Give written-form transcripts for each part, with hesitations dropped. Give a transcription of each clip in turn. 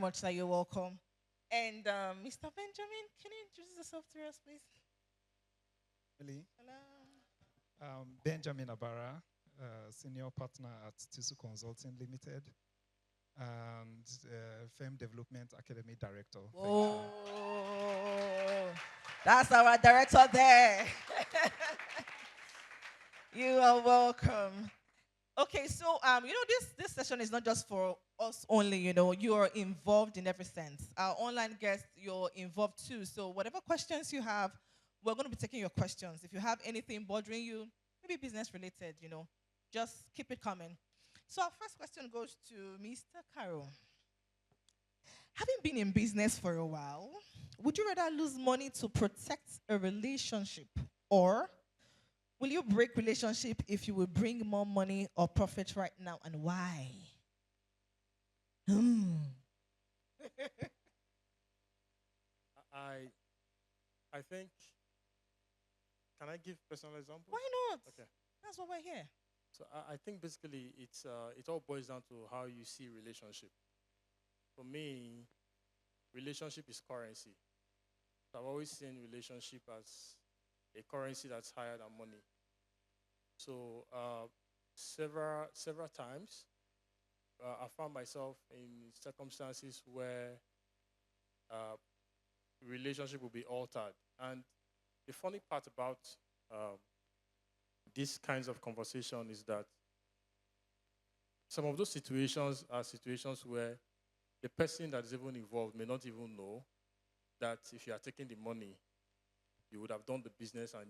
much, sir. You're welcome. And Mr. Benjamin, can you introduce yourself to us, please? Really? Hello. Benjamin Abara, senior partner at Tisu Consulting Limited and Firm Development Academy Director. Thank you. Oh, that's our director there. You are welcome. Okay, so this session is not just for us only. You are involved in every sense. Our online guests, you're involved too. So whatever questions you have, we're going to be taking your questions. If you have anything bothering you, maybe business related, just keep it coming. So our first question goes to Mr. Carroll. Having been in business for a while, would you rather lose money to protect a relationship, or will you break relationship if you will bring more money or profit right now, and why? Hmm. I I think, can I give personal examples? Why not? Okay. That's what we're here. So I think basically it all boils down to how you see relationship. For me, relationship is currency. So I've always seen relationship as a currency that's higher than money. So several times I found myself in circumstances where uh, relationship will be altered. And the funny part about um, these kinds of conversation is that some of those situations are situations where the person that is even involved may not even know that if you are taking the money, you would have done the business. And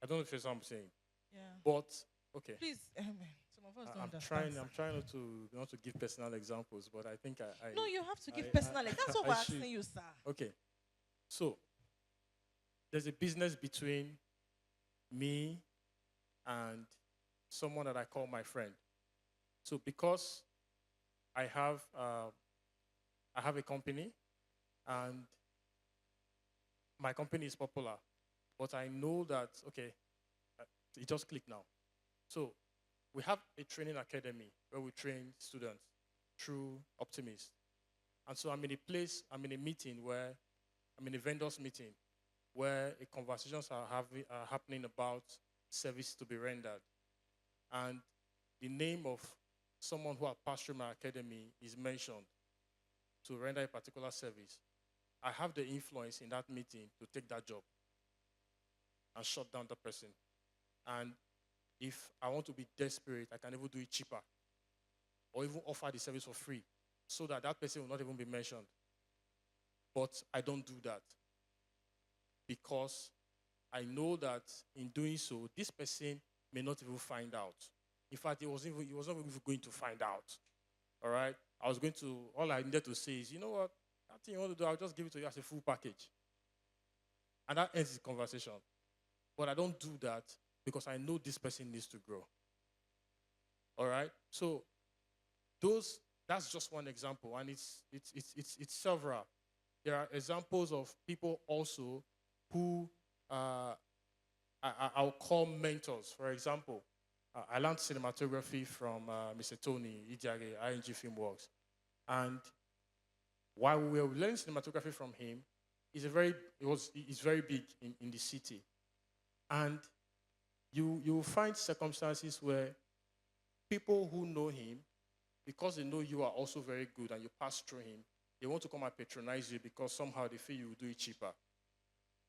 I don't know if you know what I'm saying, Yeah. but okay. Please, some of us don't I'm understand. trying. I'm trying not to give personal examples, but I think No, you have to give I, personal. That's what I we're should. asking you, sir. Okay. So there's a business between me and someone that I call my friend. So because I have uh, I have a company and my company is popular, but I know that okay, uh, it just clicked now. So we have a training academy where we train students through Optimist. And so I'm in a meeting where I'm in a vendors meeting where conversations are happening about service to be rendered. And the name of someone who has passed through my academy is mentioned to render a particular service. I have the influence in that meeting to take that job and shut down the person. And if I want to be desperate, I can even do it cheaper or even offer the service for free so that that person will not even be mentioned. But I don't do that because I know that in doing so, this person may not even find out. In fact, he was not even going to find out. All right? All I needed to say is, you know what? That thing you want to do, I'll just give it to you as a full package. And that ends the conversation. But I don't do that because I know this person needs to grow. All right? So that's just one example, and it's several. There are examples of people also who I'll call mentors. For example, I learned cinematography from Mr. Tony Idiage, ING Filmworks. And while we were learning cinematography from him, he's very big in the city. And you will find circumstances where people who know him, because they know you are also very good and you pass through him, they want to come and patronize you because somehow they feel you will do it cheaper.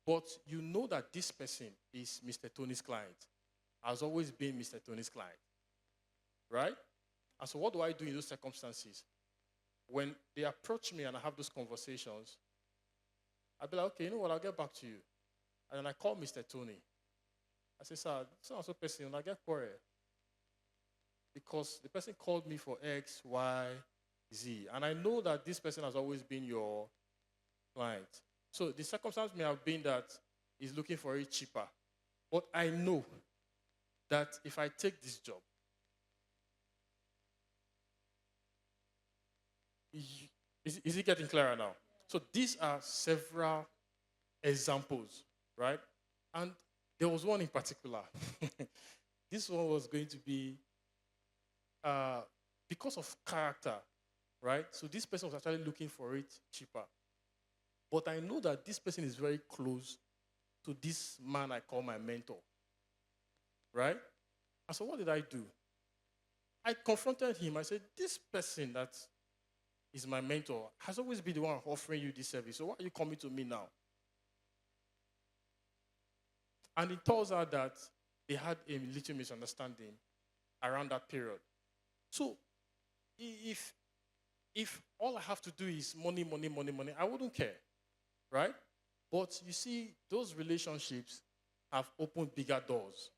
But you know that this person is Mr. Tony's client, has always been Mr. Tony's client, right? And so what do I do in those circumstances? When they approach me and I have those conversations, I'll be like, okay, you know what, I'll get back to you. And then I call Mr. Tony. I say, sir, so person, I get quarrel. Because the person called me for X, Y, Z. And I know that this person has always been your client. So the circumstance may have been that he's looking for it cheaper. But I know that if I take this job, is it getting clearer now? So these are several examples, right? And there was one in particular. This one was going to be because of character. right? So this person was actually looking for it cheaper. But I know that this person is very close to this man I call my mentor, right? And so what did I do? I confronted him. I said, this person that is my mentor has always been the one offering you this service. So why are you coming to me now? And it turns out that they had a little misunderstanding around that period. So if all I have to do is money, money, money, money, I wouldn't care, right? But you see, those relationships have opened bigger doors.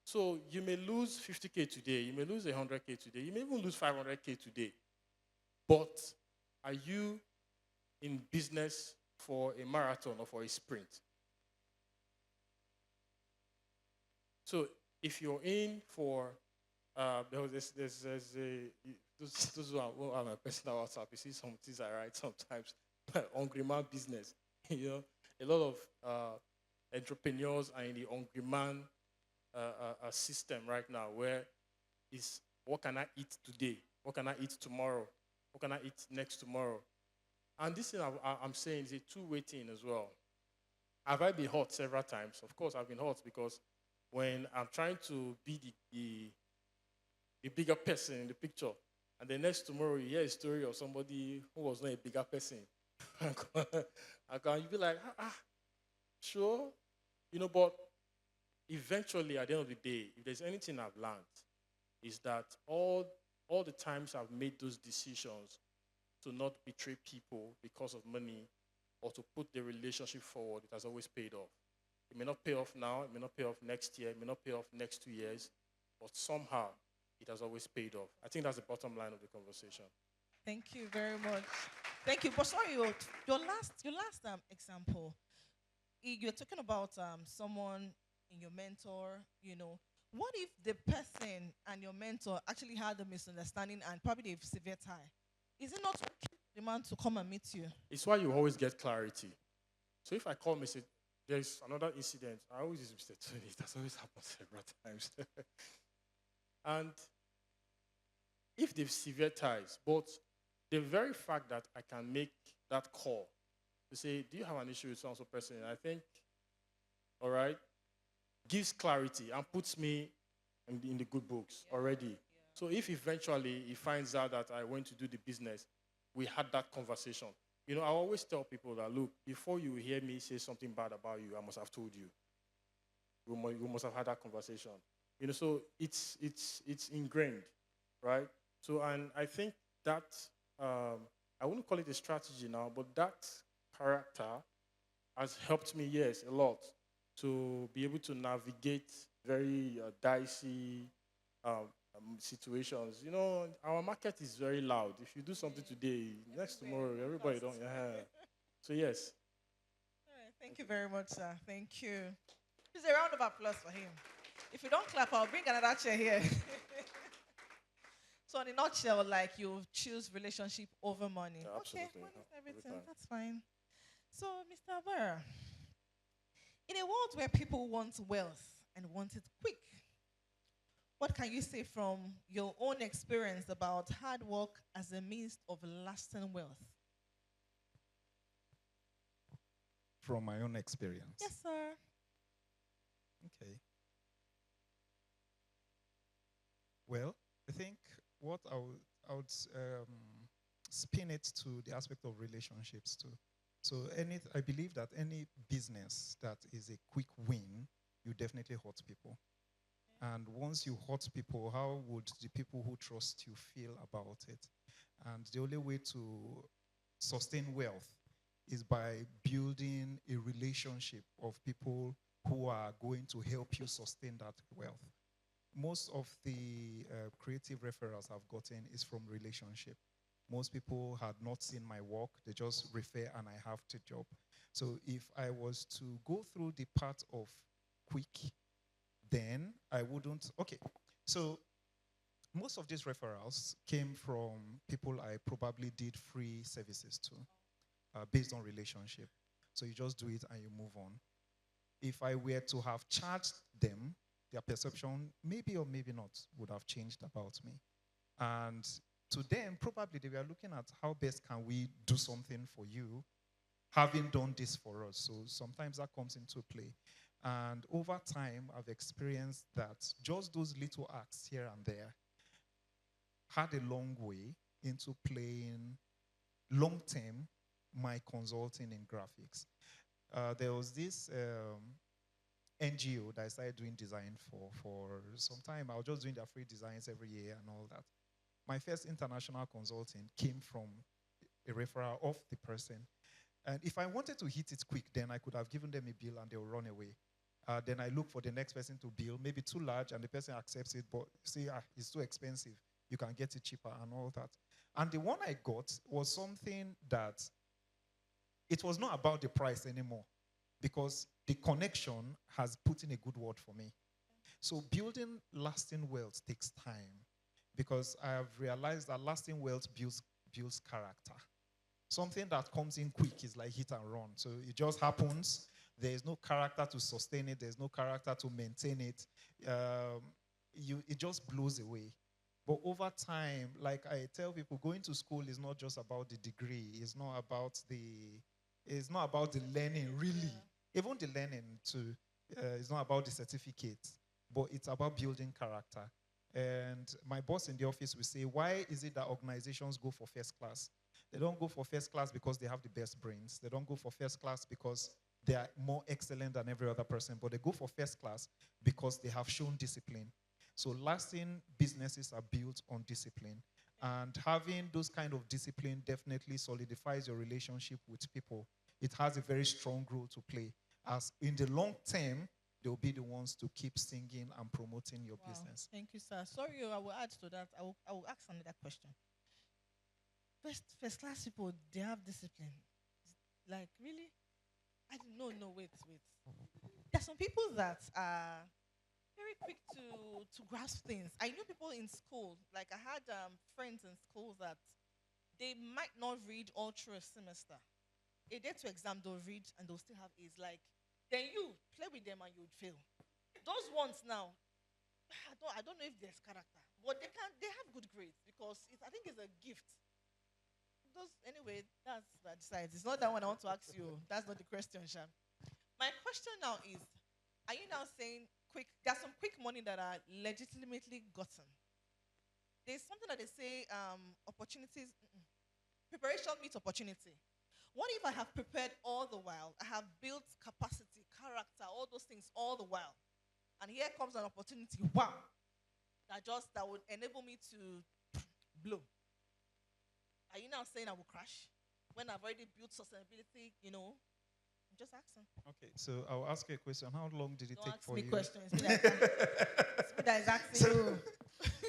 So you may lose 50K today, you may lose 100K today, you may even lose 500K today. But are you in business for a marathon or for a sprint? So if you're in for, there's those who are my personal WhatsApp, you see some things I write sometimes, hungry man business. A lot of entrepreneurs are in the hungry man system right now, where is what can I eat today? What can I eat tomorrow? What can I eat next tomorrow? And this thing I'm saying is a two-way thing as well. Have I been hurt several times? Of course, I've been hurt because when I'm trying to be the bigger person in the picture, and the next tomorrow you hear a story of somebody who was not a bigger person, and you be like, sure, but eventually, at the end of the day, if there's anything I've learned, is that all the times I've made those decisions to not betray people because of money or to put the relationship forward, it has always paid off. It may not pay off now, it may not pay off next year, it may not pay off next 2 years, but somehow it has always paid off. I think that's the bottom line of the conversation. Thank you very much. Thank you. But sorry, your last example, you're talking about someone in your mentor. What if the person and your mentor actually had a misunderstanding and probably a severe tie? Is it not okay for the man to come and meet you? It's why you always get clarity. So if I call Mr. There's another incident. I always use Mr. Tony. That's always happened several times. And if they've severe ties, but the very fact that I can make that call to say, do you have an issue with so-and-so person? I think, all right, gives clarity and puts me in the good books already. Yeah. So if eventually he finds out that I went to do the business, we had that conversation. I always tell people that, look, before you hear me say something bad about you, I must have told you. We must have had that conversation. So it's ingrained, right? So, and I think that, I wouldn't call it a strategy now, but that character has helped me, yes, a lot, to be able to navigate very dicey situations. Our market is very loud. If you do something today, next tomorrow, everybody don't. Yeah. So yes. All right, thank you very much, sir. Thank you. Just a round of applause for him. If you don't clap, I'll bring another chair here. So in a nutshell, like you choose relationship over money. Yeah, okay, absolutely. money is everything. That's fine. So, Mr. Avera, in a world where people want wealth and want it quick, what can you say from your own experience about hard work as a means of lasting wealth? From my own experience. Yes, sir. Okay. Well, I think what I would spin it to the aspect of relationships too. So I believe that any business that is a quick win, you definitely hurt people. And once you hurt people, how would the people who trust you feel about it? And the only way to sustain wealth is by building a relationship of people who are going to help you sustain that wealth. Most of the creative referrals I've gotten is from relationship. Most people had not seen my work. They just refer and I have the job. So if I was to go through the part of quick, then I wouldn't. Okay, so most of these referrals came from people I probably did free services to based on relationship. So you just do it and you move on. If I were to have charged them, their perception, maybe or maybe not, would have changed about me. And To them, probably they were looking at how best can we do something for you, having done this for us. So sometimes that comes into play. And over time, I've experienced that just those little acts here and there had a long way into playing long term my consulting in graphics. There was this NGO that I started doing design for some time. I was just doing their free designs every year and all that. My first international consulting came from a referral of the person. And if I wanted to hit it quick, then I could have given them a bill and they'll run away. Then I look for the next person to bill, maybe too large, and the person accepts it, but say, it's too expensive. You can get it cheaper and all that. And the one I got was something that it was not about the price anymore, because the connection has put in a good word for me. So building lasting wealth takes time, because I have realized that lasting wealth builds character. Something that comes in quick is like hit and run. So it just happens. There is no character to sustain it. There's no character to maintain it. It just blows away. But over time, like I tell people, going to school is not just about the degree. It's not about the learning, really. Even the learning too, it's not about the certificate, but it's about building character. And my boss in the office will say, why is it that organizations go for first class? They don't go for first class because they have the best brains. They don't go for first class because they are more excellent than every other person, but they go for first class because they have shown discipline. So lasting businesses are built on discipline. And having those kind of discipline definitely solidifies your relationship with people. It has a very strong role to play. As in the long term, they'll be the ones to keep singing and promoting your business. Thank you, sir. Sorry, I will add to that. I will ask another question. First class people, they have discipline. Like, really? I don't know. No, wait. There's some people that are very quick to grasp things. I know people in school, like I had friends in school that they might not read all through a semester. A day to exam, they'll read and they'll still have A's. Like, then you play with them and you'd fail. Those ones now, I don't know if there's character, but they have good grades because I think it's a gift. Anyway, that's that side. It's not that one I want to ask you. That's not the question, Sham. My question now is, are you now saying there's some quick money that are legitimately gotten? There's something that they say, opportunities, preparation meets opportunity. What if I have prepared all the while? I have built capacity, character, all those things all the while. And here comes an opportunity, wow, that would enable me to blow. Are you now saying I will crash when I've already built sustainability? I'm just asking. Okay, so I'll ask you a question. How long did it Don't take ask for me you? questions. It's me that is asking you.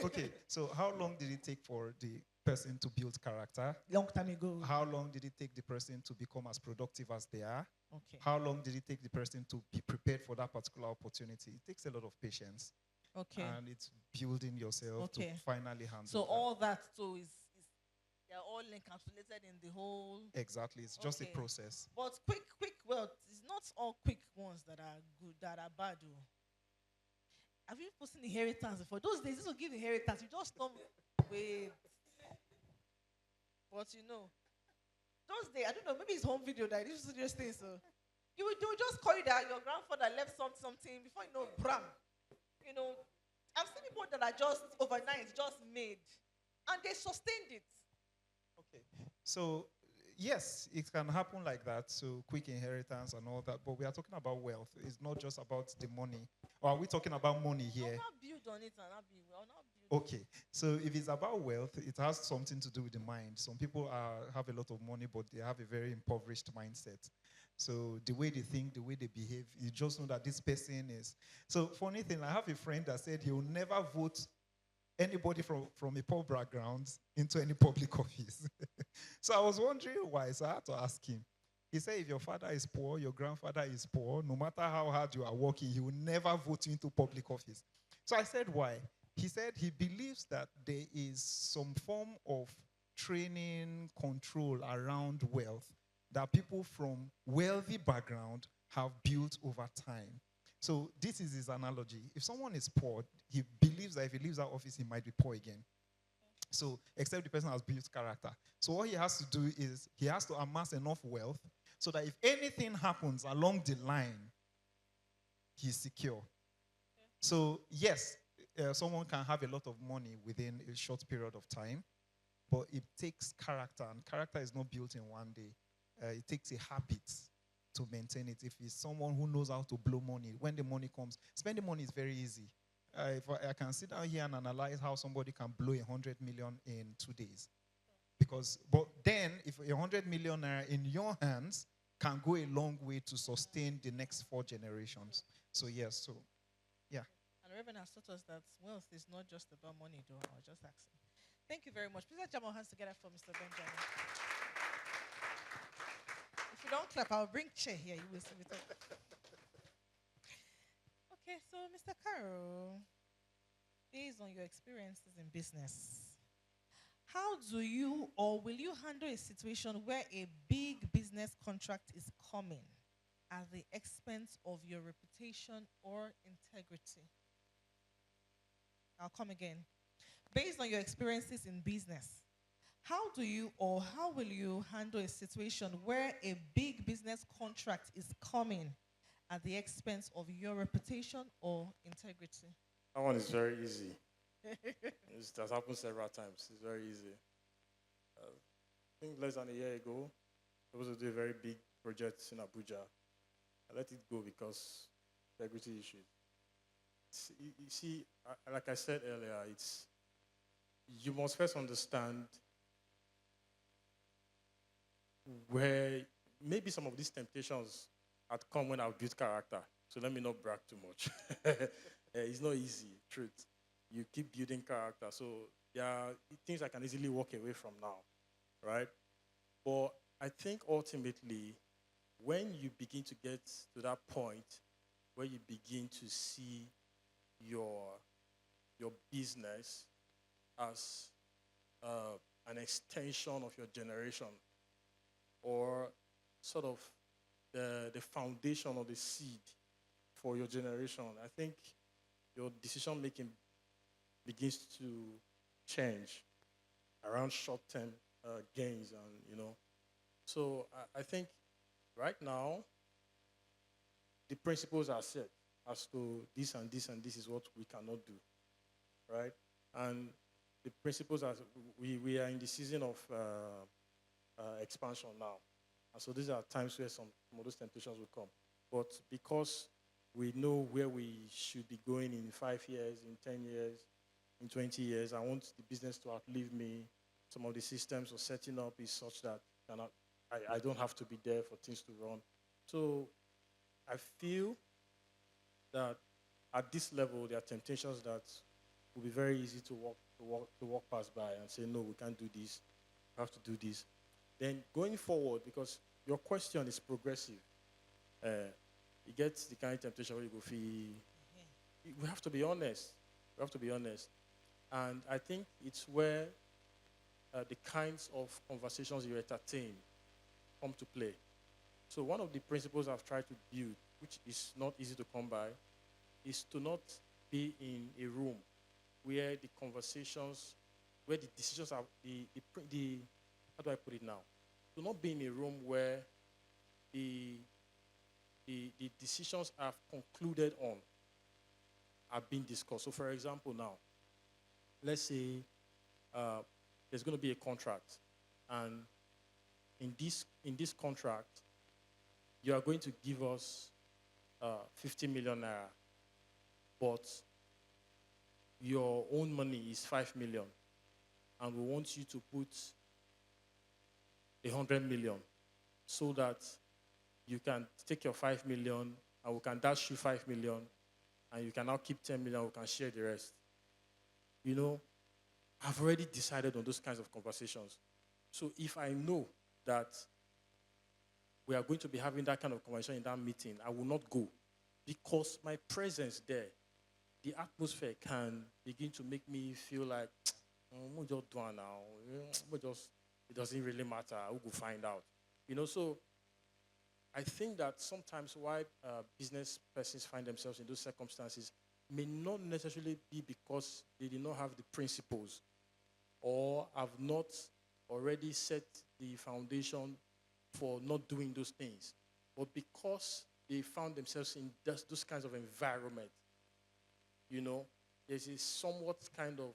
Okay, so how long did it take for the person to build character? Long time ago. How long did it take the person to become as productive as they are? Okay. How long did it take the person to be prepared for that particular opportunity? It takes a lot of patience. Okay. And it's building yourself to finally handle so that. all that too is they're all encapsulated in the whole. Exactly. It's just a process. But quick wealth is not all quick ones that are good, that are bad. Oh. Have you posted inheritance? For those days, this will give inheritance. You just don't wait. But those days, I don't know, maybe it's home video that this is just thing. So you will just call you that your grandfather left something before you know, bram. I've seen people that are just overnight, just made, and they sustained it. Okay. So, yes, it can happen like that. So, quick inheritance and all that. But we are talking about wealth. It's not just about the money. Or are we talking about money here? I'll not build on it and I'll build. Okay. So, if it's about wealth, it has something to do with the mind. Some people have a lot of money, but they have a very impoverished mindset. So, the way they think, the way they behave, you just know that this person is. So, funny thing, I have a friend that said he will never vote anybody from a poor background into any public office. So I was wondering why, so I had to ask him. He said if your father is poor, your grandfather is poor, no matter how hard you are working, he will never vote you into public office. So I said why? He said he believes that there is some form of training control around wealth that people from wealthy background have built over time. So this is his analogy. If someone is poor, he believes that if he leaves that office, he might be poor again. So, except the person has built character. So, what he has to do is he has to amass enough wealth so that if anything happens along the line, he's secure. So, yes, someone can have a lot of money within a short period of time, but it takes character, and character is not built in one day. It takes a habit to maintain it. If it's someone who knows how to blow money, when the money comes, spending money is very easy. If I can sit down here and analyze how somebody can blow 100 million in 2 days. But then, if 100 million naira in your hands can go a long way to sustain the next 4 generations. So, yes, so, yeah. And Reverend has taught us that wealth is not just about money, though. I was just asking. Thank you very much. Please let's jam our hands together for Mr. Benjamin. If you don't clap, I'll bring chair here. You will see it. Okay, so Mr. Carroll, based on your experiences in business, how do you or will you handle a situation where a big business contract is coming at the expense of your reputation or integrity? I'll come again. Based on your experiences in business, how do you or how will you handle a situation where a big business contract is coming at the expense of your reputation or integrity? That one is very easy. It has happened several times. It's very easy. I think less than a year ago, I was supposed to do a very big project in Abuja. I let it go because integrity issues. You see, like I said earlier, you must first understand where maybe some of these temptations had come when I've built character. So let me not brag too much. It's not easy, truth. You keep building character. So there are things I can easily walk away from now, right? But I think ultimately, when you begin to get to that point where you begin to see your business as an extension of your generation, or sort of the foundation or the seed for your generation, I think your decision making begins to change around short-term gains, and So I think right now the principles are set as to this and this and this is what we cannot do, right? And the principles are we are in the season of expansion now, and so these are times where some of those temptations will come. But because we know where we should be going in 5 years, in 10 years, in 20 years, I want the business to outlive me. Some of the systems we're setting up is such that I don't have to be there for things to run. So I feel that at this level, there are temptations that will be very easy to walk past by and say, no, we can't do this. We have to do this. Then going forward, because your question is progressive, you get the kind of temptation where you go feel. We have to be honest. We have to be honest. And I think it's where the kinds of conversations you entertain come to play. So one of the principles I've tried to build, which is not easy to come by, is to not be in a room where the conversations, where the decisions are, how do I put it now? To not be in a room where the decisions I've concluded on are being discussed. So for example now, let's say there's going to be a contract, and in this contract, you are going to give us 50 million naira, but your own money is 5 million, and we want you to put 100 million so that you can take your 5 million and we can dash you 5 million, and you can now keep 10 million, we can share the rest. I've already decided on those kinds of conversations. So if I know that we are going to be having that kind of conversation in that meeting, I will not go, because my presence there, the atmosphere can begin to make me feel like, we'll just do it now. It doesn't really matter. We'll go find out. So I think that sometimes why business persons find themselves in those circumstances may not necessarily be because they did not have the principles or have not already set the foundation for not doing those things. But because they found themselves in those kinds of environment, you know, there's a somewhat kind of,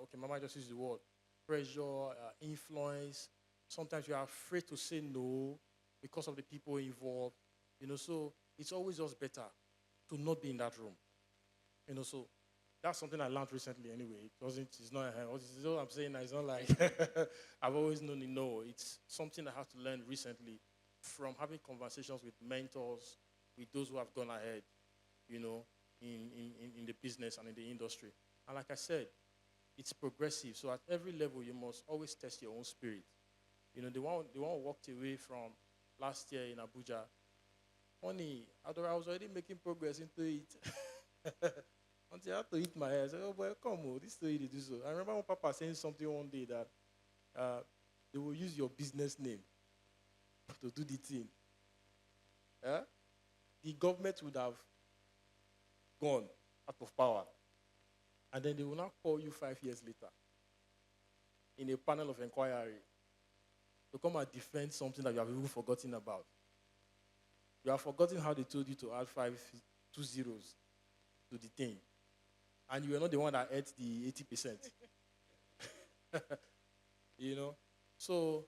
okay, Mama just used the word, pressure, influence. Sometimes you are afraid to say no because of the people involved, so it's always just better to not be in that room. So that's something I learned recently anyway. It's not what I'm saying. It's not like I've always known it. No, it's something I had to learn recently from having conversations with mentors, with those who have gone ahead, in the business and in the industry. And like I said, it's progressive. So at every level, you must always test your own spirit. The one who walked away from last year in Abuja, funny, although I was already making progress into it. Until I had to hit my head. I said, oh, boy, come on, this is the way they do so. I remember my papa saying something one day that they will use your business name to do the thing. The government would have gone out of power. And then they will now call you 5 years later in a panel of inquiry to come and defend something that you have even forgotten about. You have forgotten how they told you to add 2 zeros to the thing. And you were not the one that ate the 80%. So,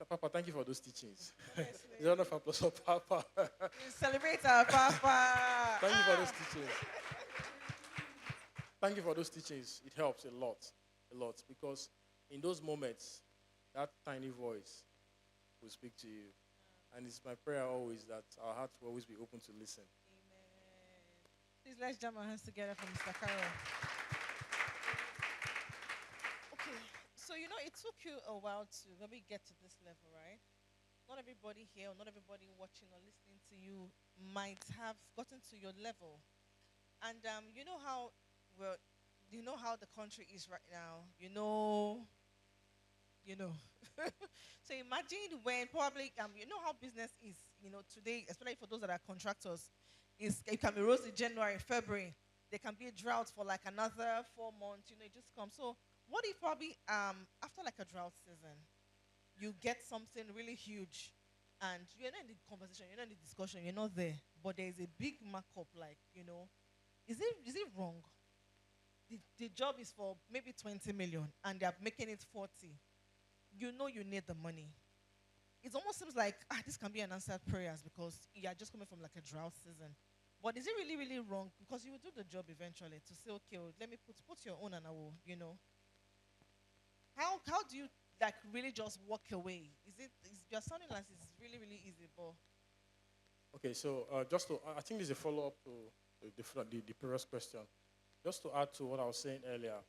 Papa, thank you for those teachings. It's not for applause for Papa. We celebrate our Papa. Thank you for those teachings. Thank you for those teachings. It helps a lot, because in those moments, that tiny voice will speak to you. And it's my prayer always that our hearts will always be open to listen. Please let's jam our hands together for Mr. Carroll. Okay, so it took you a while to maybe get to this level, right? Not everybody here, or not everybody watching or listening to you might have gotten to your level. And you know how the country is right now. So imagine when probably you know how business is. Today, especially for those that are contractors, it can be rosy January, February. There can be a drought for like another 4 months. It just comes. So what if probably after like a drought season, you get something really huge, and you're not in the conversation, you're not in the discussion, you're not there, but there is a big markup. Like is it wrong? The job is for maybe 20 million, and they're making it 40. You need the money. It almost seems like this can be an answered prayers because you are just coming from like a drought season. But is it really, really wrong? Because you will do the job eventually to say, okay, well, let me put your own and I will. How do you like really just walk away? You're sounding like it's really, really easy, but Okay, so I think there's a follow-up to the previous question. Just to add to what I was saying earlier.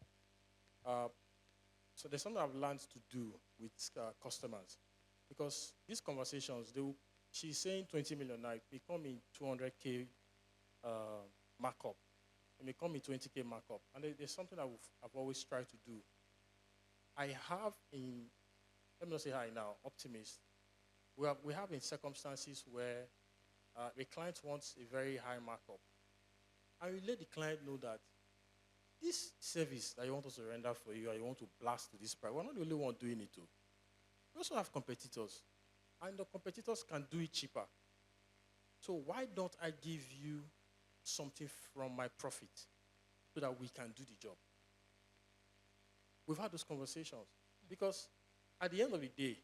So there's something I've learned to do with customers. Because these conversations, she's saying 20 million now, it may come in 200K markup. It may come in 20K markup. And there's something I've always tried to do. I have let me not say hi now, optimist. We have in circumstances where the client wants a very high markup. And we let the client know that this service that you want us to render for you, or you want to blast to this price, we're not the only one doing it too. We also have competitors, and the competitors can do it cheaper. So why don't I give you something from my profit so that we can do the job? We've had those conversations because at the end of the day,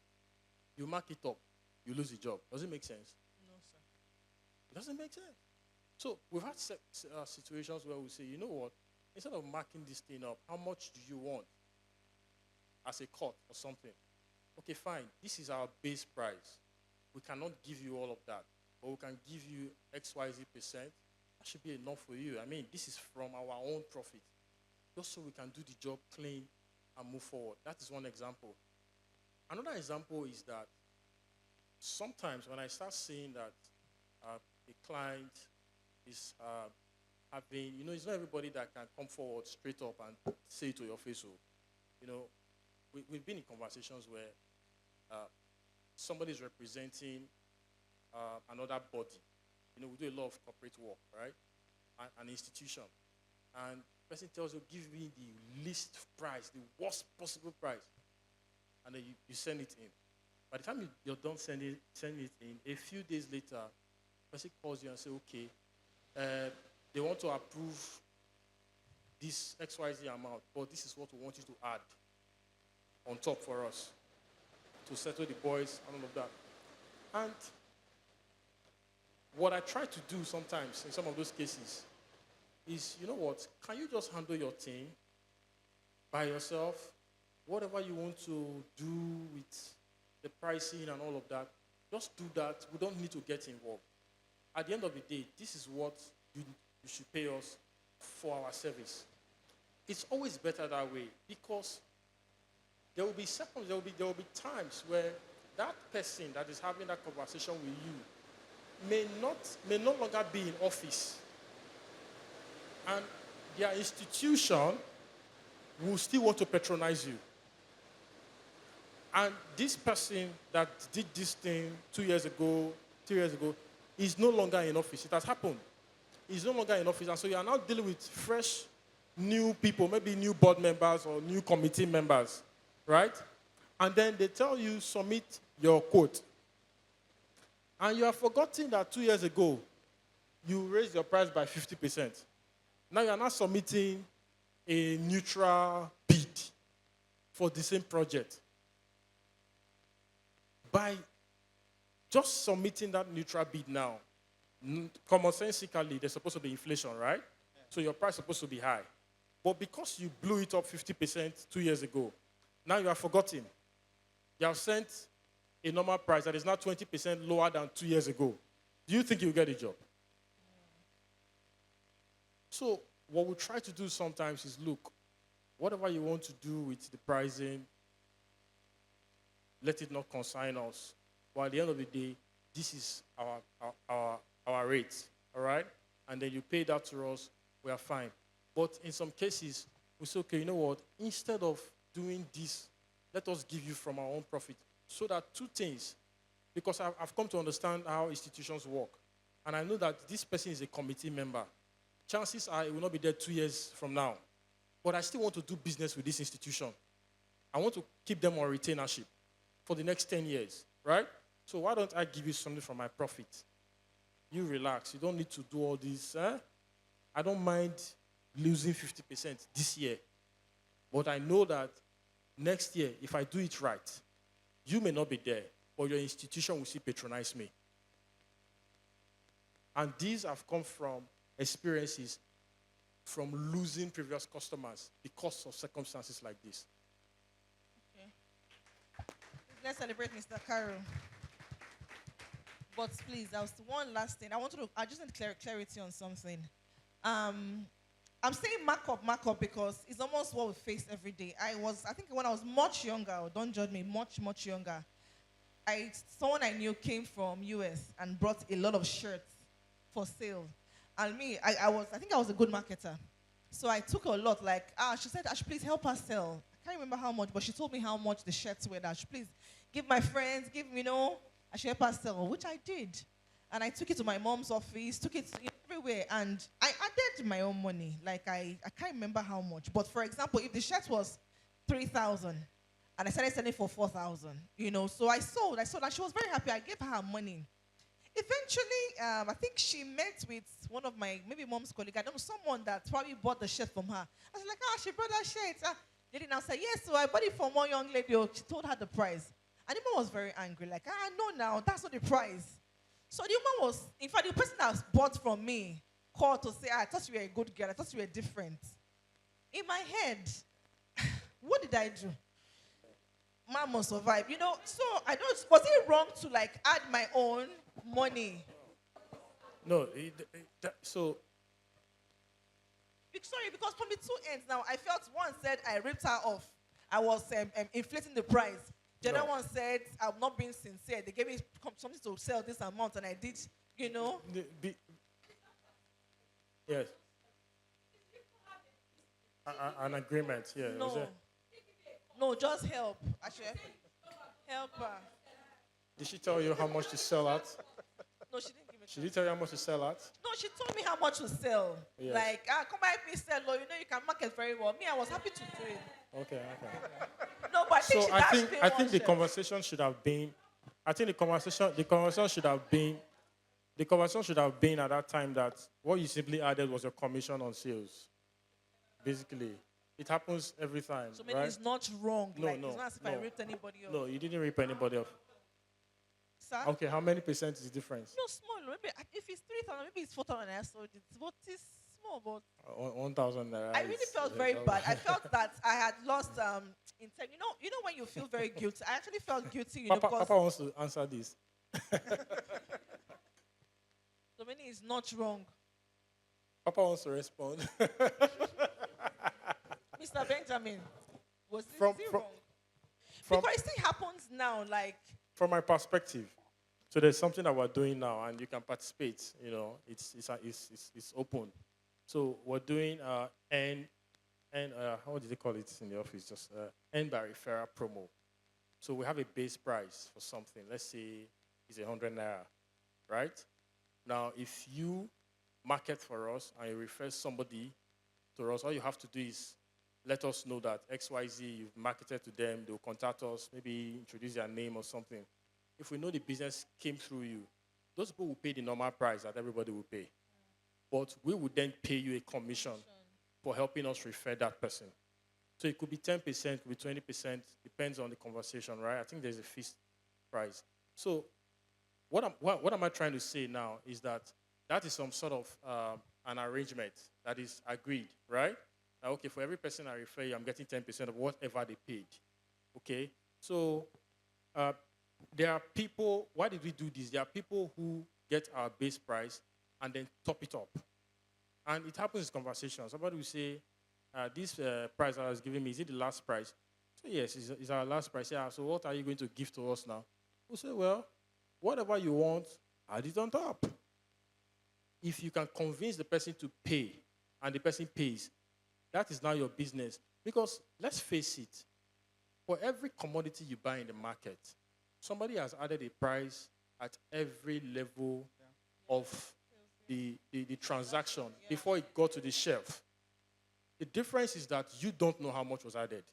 you mark it up, you lose the job. Does it make sense? no, sir. It doesn't make sense. So we've had situations where we say, you know what, instead of marking this thing up, how much do you want as a cut or something? Okay, fine. This is our base price. We cannot give you all of that, but we can give you XYZ%. That should be enough for you. I mean, this is from our own profit, just so we can do the job clean and move forward. That is one example. Another example is that sometimes when I start seeing that a client is having, it's not everybody that can come forward straight up and say it to your face. We've been in conversations where somebody is representing another body. We do a lot of corporate work, right? An institution. And person tells you, give me the least price, the worst possible price. And then you send it in. By the time you're done sending it in, a few days later, the person calls you and says, okay, they want to approve this XYZ amount, but this is what we want you to add on top for us to settle the boys and all of that. And what I try to do sometimes in some of those cases is, you know what, can you just handle your thing by yourself? Whatever you want to do with the pricing and all of that, just do that. We don't need to get involved. At the end of the day, this is what you should pay us for our service. It's always better that way because there will be seconds, there will be times where that person that is having that conversation with you may no longer be in office. And their institution will still want to patronize you. And this person that did this thing 2 years ago, 3 years ago, is no longer in office. It has happened. He's no longer in office. And so you are now dealing with fresh, new people, maybe new board members or new committee members, right? And then they tell you, submit your quote. And you have forgotten that 2 years ago, you raised your price by 50%. Now you are not submitting a neutral bid for the same project. By just submitting that neutral bid now, commonsensically, there's supposed to be inflation, right? Yeah. So your price is supposed to be high. But because you blew it up 50% 2 years ago, now you have forgotten. You have sent a normal price that is now 20% lower than 2 years ago. Do you think you'll get a job? So what we try to do sometimes is, look, whatever you want to do with the pricing, let it not consign us. But at the end of the day, this is our rate, all right? And then you pay that to us, we are fine. But in some cases, we say, okay, you know what? Instead of doing this, let us give you from our own profit. So that two things, because I've come to understand how institutions work. And I know that this person is a committee member. Chances are it will not be there 2 years from now. But I still want to do business with this institution. I want to keep them on retainership for the next 10 years, right? So why don't I give you something from my profit? You relax. You don't need to do all this. I don't mind losing 50% this year. But I know that next year, if I do it right, you may not be there, but your institution will still patronize me. And these have come from experiences from losing previous customers because of circumstances like this. Okay. Let's celebrate Mr. Carroll. But please, that was one last thing. I just need clarity on something. I'm saying markup because it's almost what we face every day. I think when I was much younger, don't judge me, much younger, someone I knew came from US and brought a lot of shirts for sale. And me, I think I was a good marketer. So I took a lot, she said I should please help her sell. I can't remember how much, but she told me how much the shirts were. That I should please give my friends, I should help her sell, which I did. And I took it to my mom's office, took it everywhere, and I added my own money. I can't remember how much. But for example, if the shirt was 3,000, and I started selling for 4,000, so I sold, and she was very happy. I gave her her money. Eventually, I think she met with one of my, maybe mom's colleague, I don't know, someone that probably bought the shirt from her. I was like, she brought that shirt. Lady now said, yes, so I bought it from one young lady. She told her the price. And the woman was very angry, no, now, that's not the price. So the woman was, in fact, the person that bought from me called to say, I thought you were a good girl. I thought you were different. In my head, what did I do? Man must survive. So I don't, was it wrong to add my own money? No, so. Sorry, because from the two ends now, I felt one said I ripped her off. I was inflating the price. The other one said, I'm not being sincere. They gave me something to sell this amount, and I did, Yes. An agreement, yeah. No, just help. Actually, help her. Did she tell you how much to sell at? No, she didn't give She did tell you how much to sell at? No, she told me how much to sell. Yes. Like, come help me sell. Oh, you know, you can market very well. Me, I was happy to do it. Okay, okay. No, but I think So she I asked think me I one think the chef. conversation should have been, I think the conversation should have been, the conversation should have been at that time that what you simply added was your commission on sales. Basically, it happens every time, So maybe right? it's not wrong. No, Like, no, it's not as if I no. ripped anybody off. No, you didn't rip anybody off. Sir? Okay, how many percent is the difference? No, small. Maybe if it's 3,000, maybe it's 4,000 I sold it. But it's small, but 1,000 naira. I really felt very bad. I felt that I had lost intent. You know when you feel very guilty. I actually felt guilty, you know, Papa, because Papa wants to answer this. so many is not wrong. Papa wants to respond. Mr. Benjamin, was it, From- is it from- wrong? from- Because it still happens now, like From my perspective, so there's something that we're doing now, and you can participate. You know, it's open. So we're doing how do they call it in the office? Just end by referral promo. So we have a base price for something. Let's say it's 100 naira, right? Now, if you market for us and you refer somebody to us, all you have to do is let us know that XYZ, you've marketed to them, they'll contact us, maybe introduce their name or something. If we know the business came through you, those people will pay the normal price that everybody will pay. But we would then pay you a commission for helping us refer that person. So it could be 10%, it could be 20%, depends on the conversation, right? I think there's a fixed price. So what am I trying to say now is that is some sort of an arrangement that is agreed, right? Okay, for every person I refer you, I'm getting 10% of whatever they paid. Okay? So there are people, why did we do this? There are people who get our base price and then top it up. And it happens in conversation. Somebody will say, this price I was giving me, is it the last price? So yes, it's our last price. Yeah, so what are you going to give to us now? We'll say, well, whatever you want, add it on top. If you can convince the person to pay and the person pays, that is now your business. Because let's face it, for every commodity you buy in the market, somebody has added a price at every level of the transaction before it got to the shelf. The difference is that you don't know how much was added.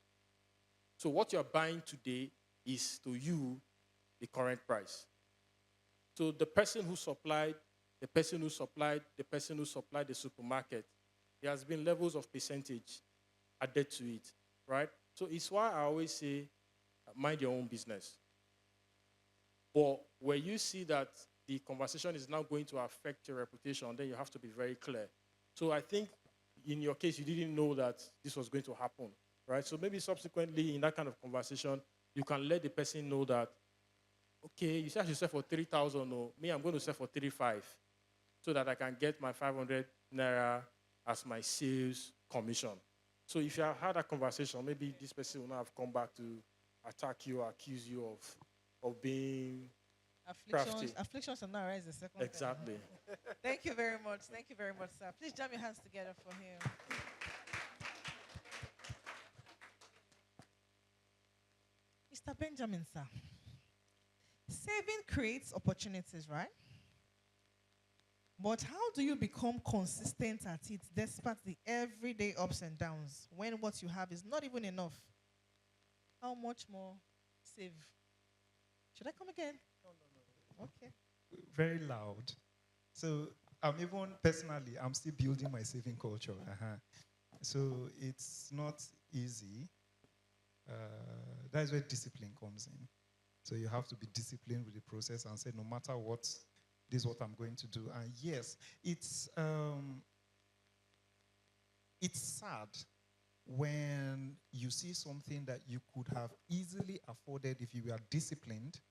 So what you're buying today is to you the current price. So the person who supplied, the person who supplied, the person who supplied the supermarket, there has been levels of percentage added to it, right? So it's why I always say, mind your own business. But where you see that the conversation is now going to affect your reputation, then you have to be very clear. So I think in your case, you didn't know that this was going to happen, right? So maybe subsequently in that kind of conversation, you can let the person know that, okay, you said I should sell for 3,000, no, me, I'm going to sell for 35, so that I can get my 500 naira as my sales commission. So if you have had a conversation, maybe this person will not have come back to attack you or accuse you of being crafty. afflictions are not rise the second time. Exactly. Thank you very much. Thank you very much, sir. Please jam your hands together for him. Mr. Benjamin, sir. Saving creates opportunities, right? But how do you become consistent at it despite the everyday ups and downs when what you have is not even enough? How much more save? Should I come again? No. Okay. Very loud. So I'm even personally, I'm still building my saving culture. So it's not easy. That is where discipline comes in. So you have to be disciplined with the process and say, no matter what, this is what I'm going to do. And yes, it's sad when you see something that you could have easily afforded if you were disciplined,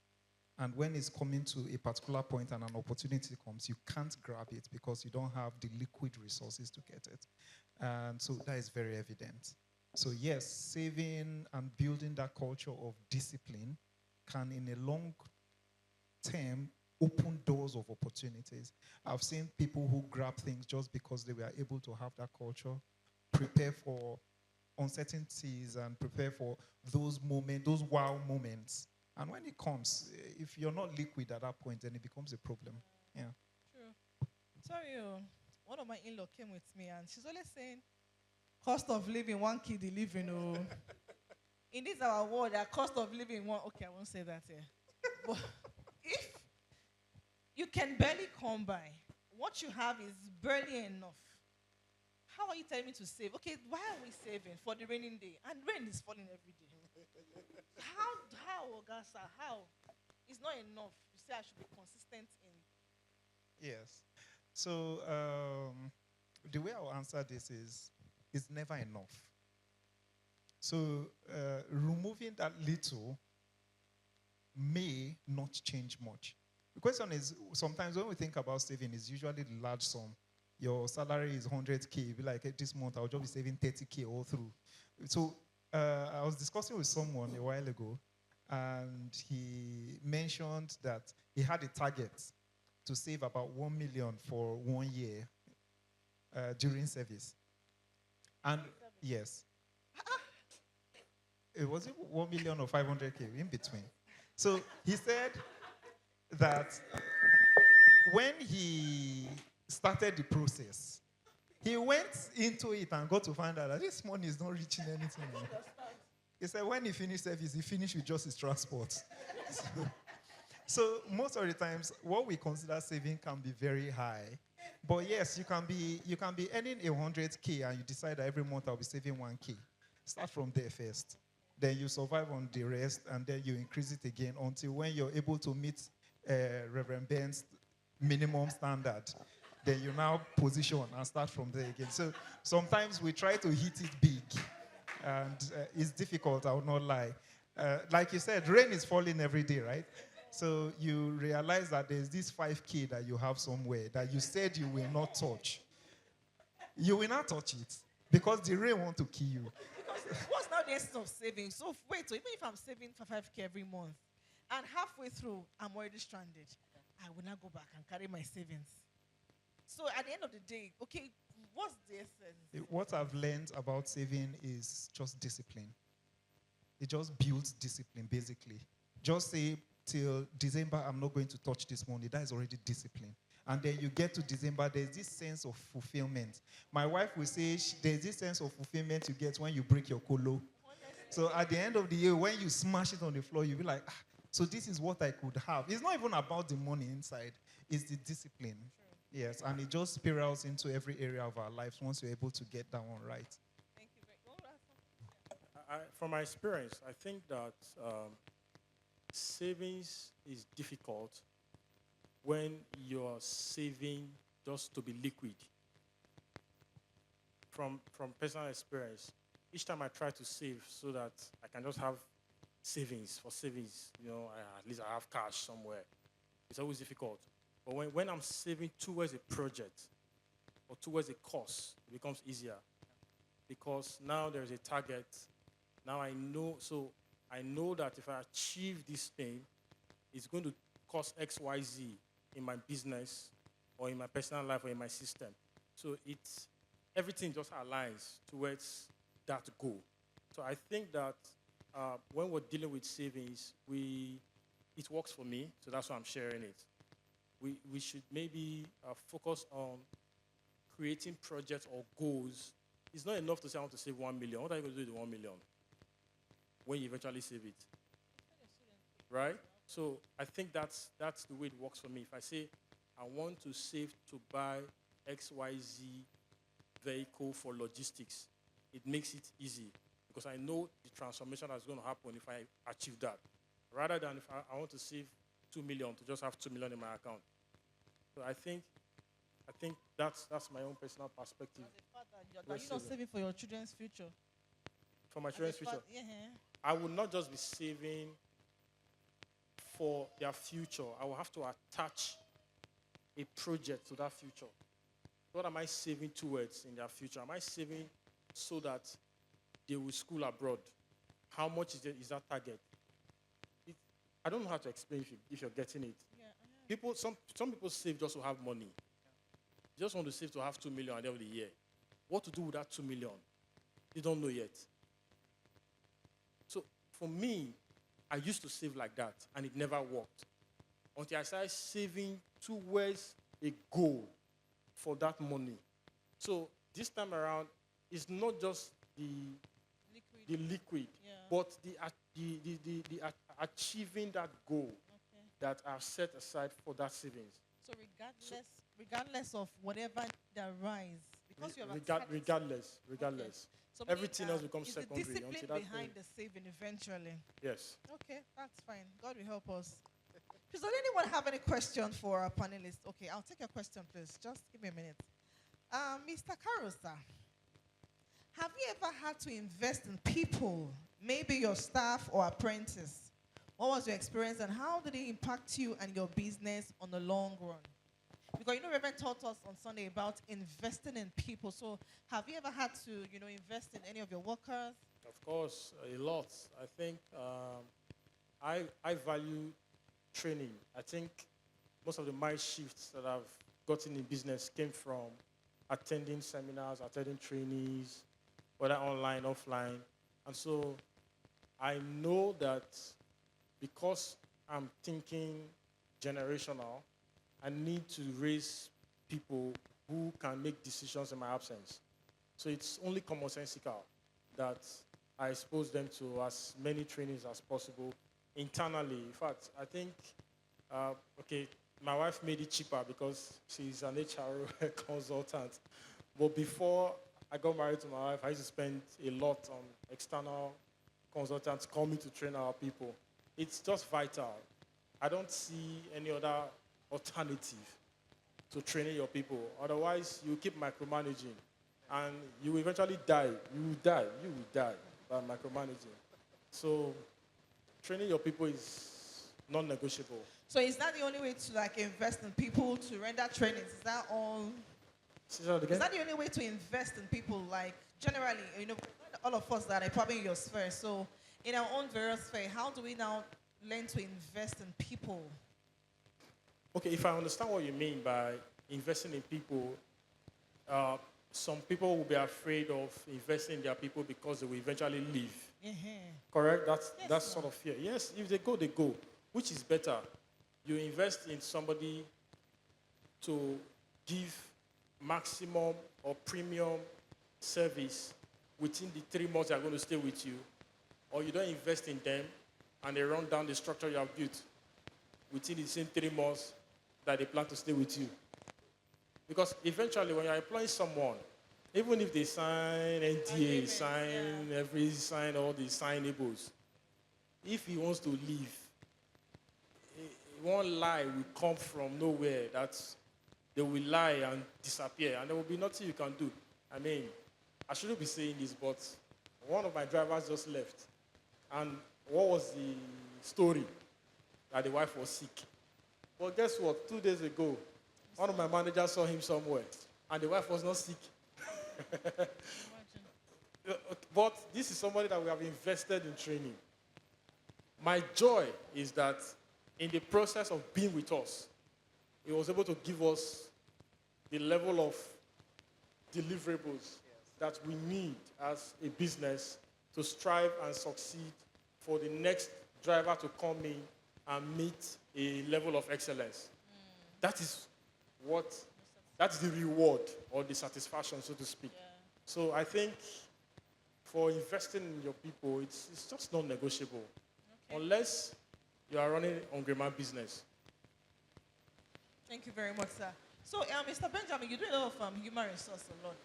and when it's coming to a particular point and an opportunity comes, you can't grab it because you don't have the liquid resources to get it. And so that is very evident. So yes, saving and building that culture of discipline can, in a long term, open doors of opportunities. I've seen people who grab things just because they were able to have that culture, prepare for uncertainties and prepare for those moments, those wow moments. And when it comes, if you're not liquid at that point, then it becomes a problem. Yeah. Sorry, one of my in-law came with me and she's always saying, cost of living, one kid living. Oh. In this our world, the cost of living, one. Okay, I won't say that here. But if you can barely come by, what you have is barely enough. How are you telling me to save? Okay, why are we saving for the raining day? And rain is falling every day. How, Augusta, how? It's not enough. You say I should be consistent in. Yes. So the way I'll answer this is, it's never enough. So removing that little may not change much. The question is, sometimes when we think about saving, it's usually the large sum. Your salary is 100K. You be like, hey, this month I'll just be saving 30K all through. So I was discussing with someone a while ago, and he mentioned that he had a target to save about 1 million for 1 year during service. And yes, it was 1 million or 500K in between. So he said that when he started the process, he went into it and got to find out that this money is not reaching anything. He said when he finished service, he finished with just his transport. So most of the times, what we consider saving can be very high. But yes, you can be earning 100K and you decide that every month I'll be saving 1K. Start from there first. Then you survive on the rest, and then you increase it again until when you're able to meet Reverend Ben's minimum standard. Then you now position and start from there again. So sometimes we try to hit it big, and it's difficult, I will not lie. Like you said, rain is falling every day, right? So you realize that there's this 5K that you have somewhere that you said you will not touch. You will not touch it because the rain want to kill you. Because what's now the essence of saving? So wait, so even if I'm saving for 5K every month, and halfway through I'm already stranded, I will not go back and carry my savings. So at the end of the day, okay, what's the essence? What I've learned about saving is just discipline. It just builds discipline, basically. Just say, till December, I'm not going to touch this money. That is already discipline. And then you get to December, there's this sense of fulfillment. My wife will say there's this sense of fulfillment you get when you break your colo. So at the end of the year, when you smash it on the floor, you'll be like, so this is what I could have. It's not even about the money inside. It's the discipline. True. Yes, and it just spirals into every area of our lives once you're able to get that one right. Thank you very much. From my experience, I think that savings is difficult when you're saving just to be liquid. From personal experience, each time I try to save so that I can just have savings, at least I have cash somewhere, it's always difficult. But when I'm saving towards a project or towards a course, it becomes easier because now there's a target. Now I know that if I achieve this thing, it's going to cost X, Y, Z in my business or in my personal life or in my system. So everything just aligns towards that goal. So I think that when we're dealing with savings, it works for me, so that's why I'm sharing it. We should maybe focus on creating projects or goals. It's not enough to say I want to save 1 million. What are you going to do with the 1 million when you eventually save it? Right? So I think that's the way it works for me. If I say I want to save to buy XYZ vehicle for logistics, it makes it easy because I know the transformation that's going to happen if I achieve that. Rather than if I want to save 2 million to just have 2 million in my account. So I think that's my own personal perspective. Are you not saving for your children's future? For my children's future? Yeah. I will not just be saving for their future. I will have to attach a project to that future. What am I saving towards in their future? Am I saving so that they will school abroad? How much is that target? I don't know how to explain if you're getting it. Yeah, some people save just to have money. They just want to save to have 2 million at the end of the year. What to do with that 2 million? They don't know yet. So for me, I used to save like that, and it never worked. Until I started saving towards a goal. for that money. So this time around, it's not just the liquid, Yeah. but achieving that goal Okay. that are set aside for that savings. So regardless of whatever that rise, because you have attacked. Regardless, Okay. So everything else becomes is the secondary discipline until that behind thing. the saving eventually. Yes. Okay, that's fine. God will help us. Does anyone have any question for our panelists? Okay, I'll take your question, please. Just give me a minute. Mr. Carosa, have you ever had to invest in people, maybe your staff or apprentice? What was your experience and how did it impact you and your business on the long run? Because Reverend taught us on Sunday about investing in people. So have you ever had to, invest in any of your workers? Of course, a lot. I think I value training. I think most of the mind shifts that I've gotten in business came from attending seminars, attending trainings, whether online, offline. And so I know that because I'm thinking generational, I need to raise people who can make decisions in my absence. So it's only commonsensical that I expose them to as many trainings as possible internally. In fact, I think, my wife made it cheaper because she's an HR consultant. But before I got married to my wife, I used to spend a lot on external consultants coming to train our people. It's just vital. I don't see any other alternative to training your people. Otherwise, you keep micromanaging, and you will eventually die. You will die by micromanaging. So, training your people is non-negotiable. So is that the only way to invest in people to render trainings? Is that all? Say that again? Is that the only way to invest in people? Like generally, all of us that are probably in your sphere. So in our own various sphere, how do we now learn to invest in people? Okay, if I understand what you mean by investing in people, some people will be afraid of investing in their people because they will eventually leave. Correct? That's sort of fear. Yes, if they go, they go. Which is better? You invest in somebody to give maximum or premium service within the 3 months they are going to stay with you, or you don't invest in them and they run down the structure you have built within the same 3 months that they plan to stay with you. Because eventually when you're employing someone, even if they sign NDA, sign all the signables, if he wants to leave, one lie will come from nowhere that they will lie and disappear, and there will be nothing you can do. I mean, I shouldn't be saying this, but one of my drivers just left. And what was the story? That the wife was sick. Well, guess what? 2 days ago, one of my managers saw him somewhere, and the wife was not sick. But this is somebody that we have invested in training. My joy is that in the process of being with us, he was able to give us the level of deliverables that we need as a business to strive and succeed for the next driver to come in and meet a level of excellence. That is that's the reward or the satisfaction, so to speak. Yeah. So I think for investing in your people, it's just not negotiable. Okay. Unless you are running on-demand business. Thank you very much, sir. So, Mr. Benjamin, you do a lot of human resource a lot.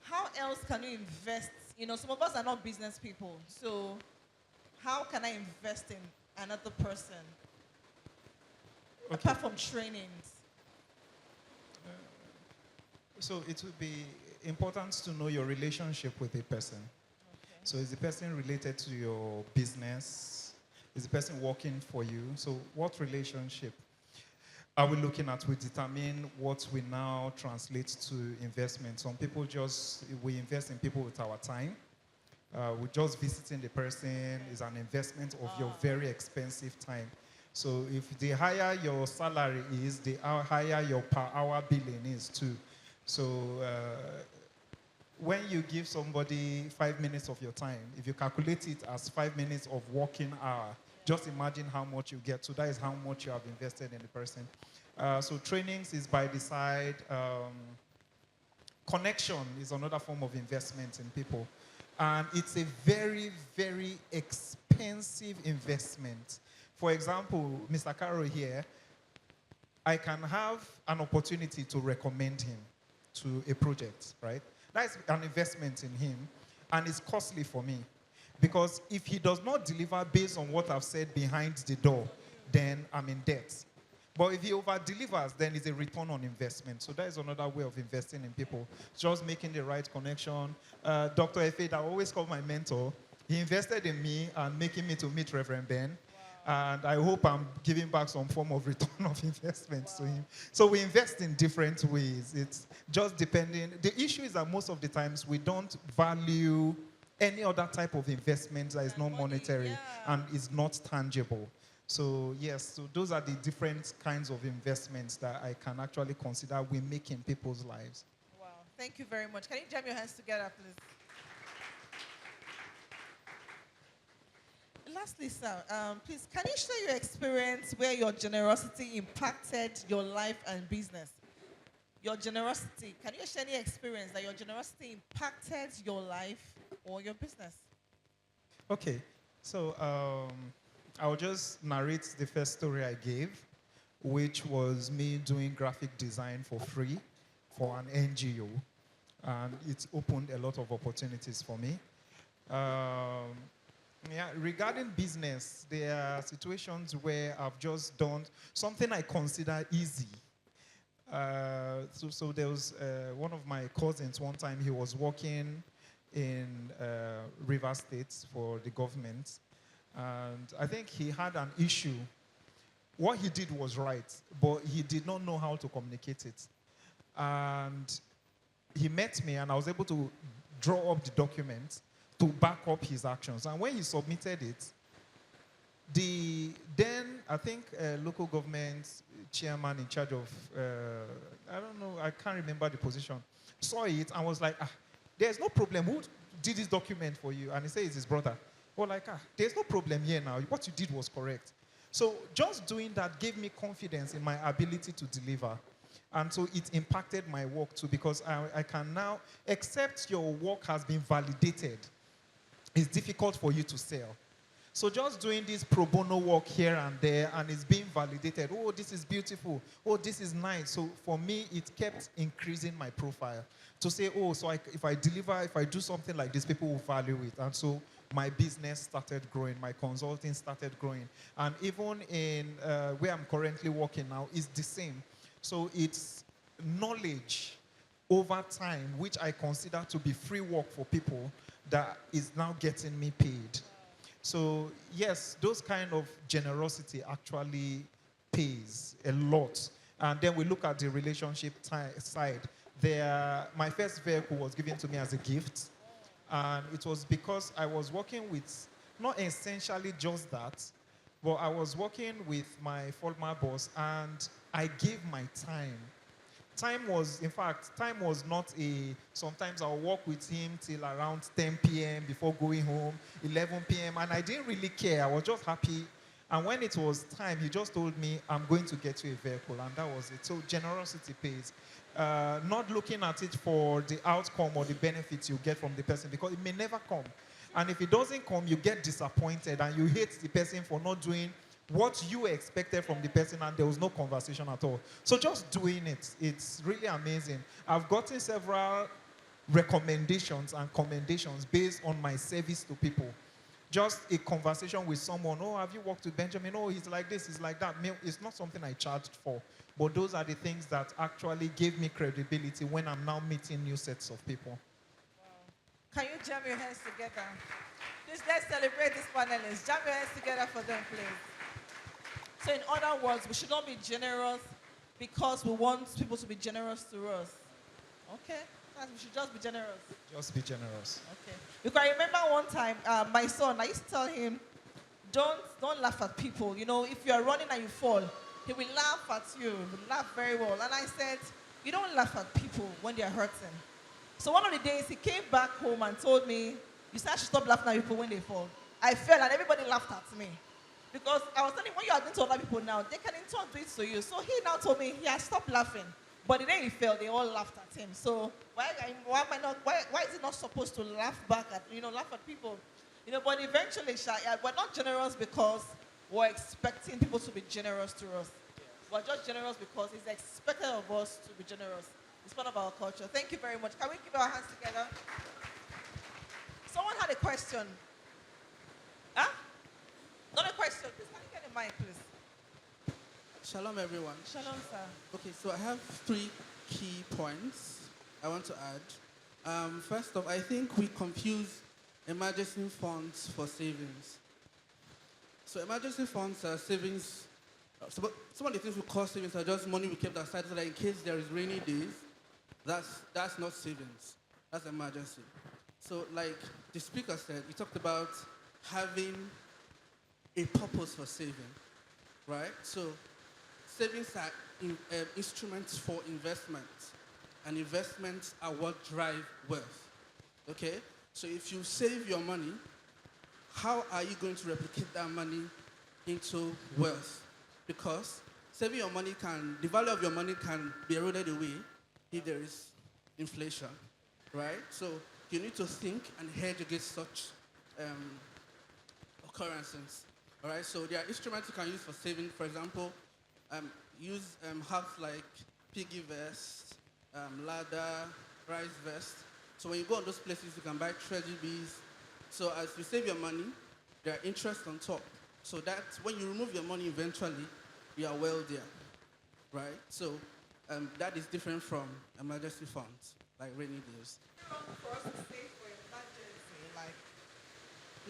How else can you invest? Some of us are not business people. So, how can I invest in another person? Okay. Apart from trainings. So, it would be important to know your relationship with a person. Okay. So, is the person related to your business? Is the person working for you? So, what relationship are we looking at? We determine what we now translate to investment. Some people we invest in people with our time. We just visiting the person is an investment of your very expensive time. So if the higher your salary is, the higher your per hour billing is too. So when you give somebody 5 minutes of your time, if you calculate it as 5 minutes of working hour, just imagine how much you get. So that is how much you have invested in the person. So trainings is by the side. Connection is another form of investment in people. And it's a very, very expensive investment. For example, Mr. Caro here, I can have an opportunity to recommend him to a project, right? That's an investment in him, and it's costly for me. Because if he does not deliver based on what I've said behind the door, then I'm in debt. But if he over-delivers, then it's a return on investment. So that is another way of investing in people. Just making the right connection. Dr. Efe, I always call my mentor, he invested in me and making me to meet Reverend Ben. Wow. And I hope I'm giving back some form of return of investment to him. So we invest in different ways. It's just depending. The issue is that most of the times we don't value any other type of investment that is not monetary and is not tangible. So yes, so those are the different kinds of investments that I can actually consider we make in people's lives. Wow, thank you very much. Can you jam your hands together, please? Lastly, sir, please, can you share your experience where your generosity impacted your life and business? Your generosity, can you share any experience that your generosity impacted your life or your business? Okay, so I'll just narrate the first story I gave, which was me doing graphic design for free for an NGO. And it's opened a lot of opportunities for me. Regarding business, there are situations where I've just done something I consider easy. So there was one of my cousins one time, he was working in River State for the government. And I think he had an issue. What he did was right, but he did not know how to communicate it. And he met me, and I was able to draw up the document to back up his actions. And when he submitted it, the then, I think, local government chairman in charge of, I don't know, I can't remember the position, saw it and was like, there's no problem. Who did this document for you? And he said it's his brother. Well, like, there's no problem here now. What you did was correct. So just doing that gave me confidence in my ability to deliver. And so it impacted my work too, because I can now, except your work has been validated, it's difficult for you to sell. So just doing this pro bono work here and there, and it's being validated. Oh, this is beautiful. Oh, this is nice. So for me, it kept increasing my profile. To say, oh, so if I deliver, if I do something like this, people will value it. And so my business started growing. My consulting started growing. And even in where I'm currently working now, is the same. So it's knowledge over time, which I consider to be free work for people, that is now getting me paid. So yes, those kind of generosity actually pays a lot. And then we look at the relationship side. My first vehicle was given to me as a gift. And it was because I was working with, not essentially just that, but I was working with my former boss, and I gave my time. Time was not sometimes I'll work with him till around 10 p.m. before going home, 11 p.m. And I didn't really care. I was just happy. And when it was time, he just told me, I'm going to get you a vehicle. And that was it. So generosity pays. Not looking at it for the outcome or the benefits you get from the person, because it may never come. And if it doesn't come, you get disappointed and you hate the person for not doing what you expected from the person, and there was no conversation at all. So just doing it, it's really amazing. I've gotten several recommendations and commendations based on my service to people. Just a conversation with someone, oh, have you worked with Benjamin? Oh, he's like this, he's like that. It's not something I charged for. But those are the things that actually gave me credibility when I'm now meeting new sets of people. Wow. Can you jam your hands together? Please, let's celebrate these panelists. Jam your hands together for them, please. So in other words, we should not be generous because we want people to be generous to us. Okay? We should just be generous. Just be generous. Okay. Because I remember one time, my son, I used to tell him, don't laugh at people. You know, if you are running and you fall, he will laugh at you. He will laugh very well. And I said, you don't laugh at people when they are hurting. So one of the days, he came back home and told me, you said I should stop laughing at people when they fall. I fell and everybody laughed at me. Because I was telling him, when you are doing to other people now, they can in turn do it to you. So he now told me he has stopped laughing. But the day he fell, they all laughed at him. So why am I not? Why is he not supposed to laugh back at laugh at people? But eventually, we're not generous because we're expecting people to be generous to us. We're just generous because it's expected of us to be generous. It's part of our culture. Thank you very much. Can we keep our hands together? Someone had a question. Huh? Not a question. Please, can you get a mic, please? Shalom, everyone. Shalom, sir. Okay, so I have 3 key points I want to add. First off, I think we confuse emergency funds for savings. So emergency funds are savings. Some of the things we call savings are just money we kept aside so that in case there is rainy days, that's not savings. That's emergency. So like the speaker said, he talked about having a purpose for saving, right? So savings are instruments for investment, and investments are what drive wealth, okay? So if you save your money, how are you going to replicate that money into wealth? Because saving your money the value of your money can be eroded away if there is inflation, right? So you need to think and hedge against such occurrences, all right? So there are instruments you can use for saving. For example, use hubs like piggy vest, ladder, rice vest. So when you go on those places, you can buy treasury bills. So as you save your money, there are interest on top. So that when you remove your money eventually, you are wealthier, right? So that is different from emergency funds, like rainy days. For us to save for emergency, like.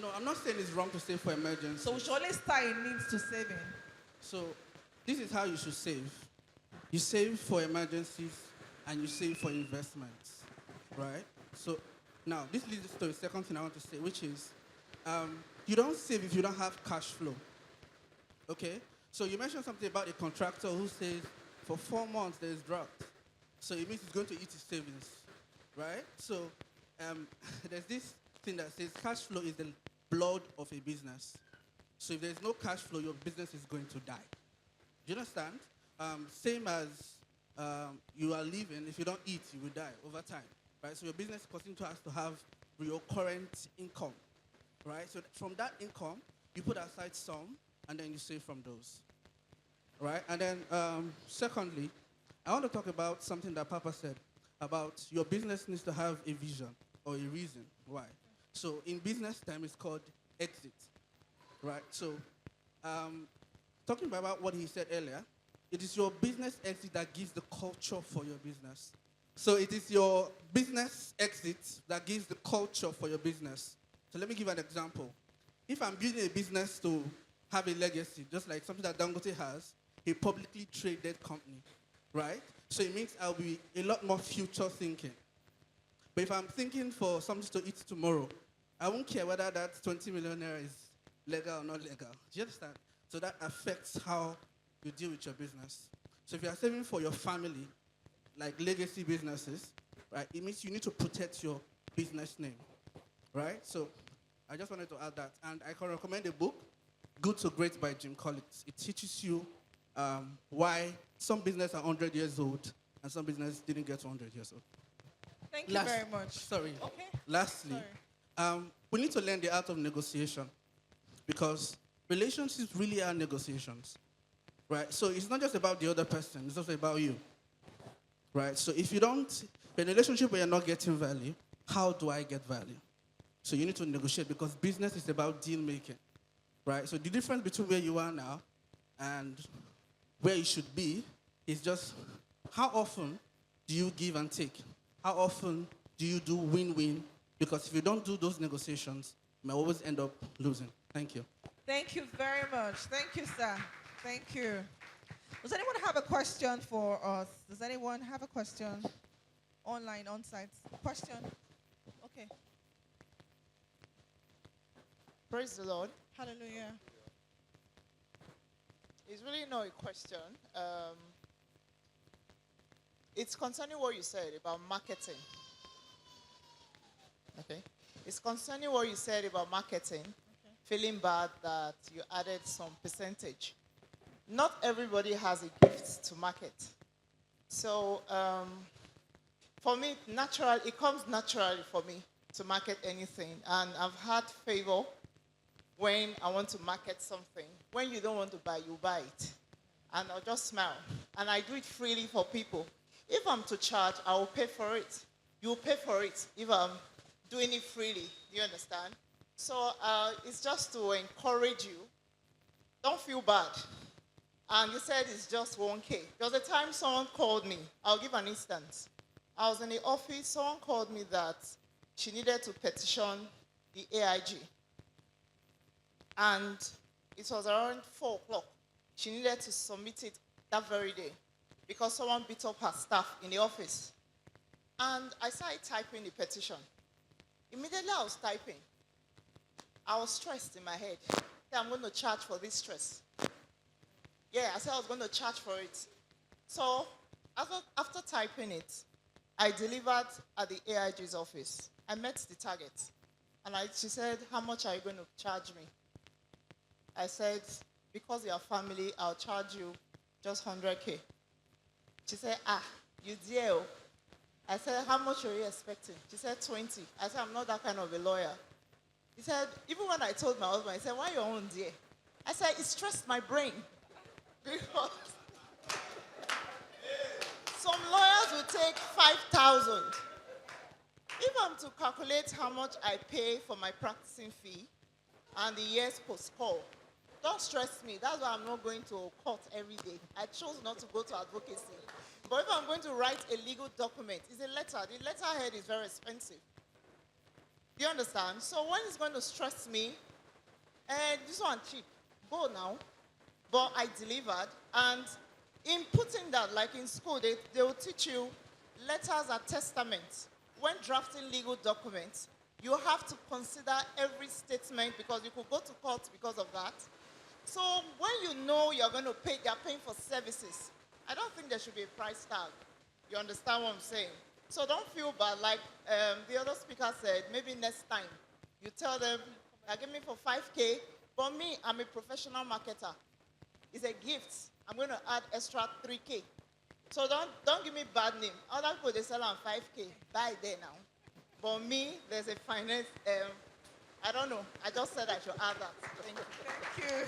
No, I'm not saying it's wrong to save for emergency. So we should always tie needs to saving. So this is how you should save. You save for emergencies and you save for investments, right? So now this leads to the second thing I want to say, which is you don't save if you don't have cash flow, okay? So you mentioned something about a contractor who says for 4 months there is drought. So it means he's going to eat his savings, right? So there's this thing that says cash flow is the blood of a business. So if there's no cash flow, your business is going to die. Do you understand? Same as you are living, if you don't eat, you will die over time, right? So your business has to have your current income, right? So from that income, you put aside some, and then you save from those, right? And then secondly, I want to talk about something that Papa said about your business needs to have a vision or a reason why. So in business time, it's called exit, right? So talking about what he said earlier, it is your business exit that gives the culture for your business. So it is your business exit that gives the culture for your business. So let me give an example. If I'm building a business to have a legacy, just like something that Dangote has, a publicly traded company, right? So it means I'll be a lot more future thinking. But if I'm thinking for something to eat tomorrow, I won't care whether that 20 million naira is legal or not legal. Do you understand? So that affects how you deal with your business. So if you are saving for your family, like legacy businesses, right, it means you need to protect your business name, right? So I just wanted to add that. And I can recommend a book, Good to Great by Jim Collins. It teaches you why some businesses are 100 years old and some businesses didn't get to 100 years old. Thank you very much. Sorry. Okay. Lastly, we need to learn the art of negotiation because relationships really are negotiations, right? So it's not just about the other person, it's also about you, right? So if you're in a relationship where you're not getting value, how do I get value? So you need to negotiate because business is about deal making, right? So the difference between where you are now and where you should be is just how often do you give and take? How often do you do win-win? Because if you don't do those negotiations, you may always end up losing. Thank you. Thank you very much. Thank you, sir. Thank you. Does anyone have a question for us? Does anyone have a question? Online, on-site. Question? Okay. Praise the Lord. Hallelujah. It's really not a question. It's concerning what you said about marketing. Okay. It's concerning what you said about marketing. Okay. feeling bad that you added some percentage. Not everybody has a gift to market. So for me, it comes naturally for me to market anything. And I've had favor when I want to market something. When you don't want to buy, you buy it. And I'll just smile. And I do it freely for people. If I'm to charge, I will pay for it. You'll pay for it if I'm doing it freely. Do you understand? So it's just to encourage you. Don't feel bad. And you said it's just 1K. There was a time someone called me. I'll give an instance. I was in the office. Someone called me that she needed to petition the AIG. And it was around 4 o'clock. She needed to submit it that very day because someone beat up her staff in the office. And I started typing the petition. Immediately I was typing. I was stressed in my head. I'm going to charge for this stress. Yeah, I said I was going to charge for it. So after typing it, I delivered at the AIG's office. I met the target. And she said, how much are you going to charge me? I said, because you're family, I'll charge you just 100K. She said, you dear. I said, how much are you expecting? She said, 20. I said, I'm not that kind of a lawyer. He said, even when I told my husband, he said, why your own dear? I said, it stressed my brain. Because some lawyers will take 5,000. If I'm to calculate how much I pay for my practicing fee and the year's post-call, don't stress me. That's why I'm not going to court every day. I chose not to go to advocacy. But if I'm going to write a legal document, it's a letter. The letterhead is very expensive. Do you understand? So when it's going to stress me, this one cheap, go now. But I delivered. And in putting that, like in school, they will teach you letters are testaments. When drafting legal documents, you have to consider every statement because you could go to court because of that. So when you know you're going to pay, you're paying for services, I don't think there should be a price tag. You understand what I'm saying? So don't feel bad. Like the other speaker said, maybe next time you tell them, give me for 5K, but me, I'm a professional marketer. It's a gift. I'm going to add extra 3K. So don't give me bad name. Other people, they sell on 5K. Buy there now. But me, there's a finance, I don't know. I just said I should add that. Thank you. Thank you.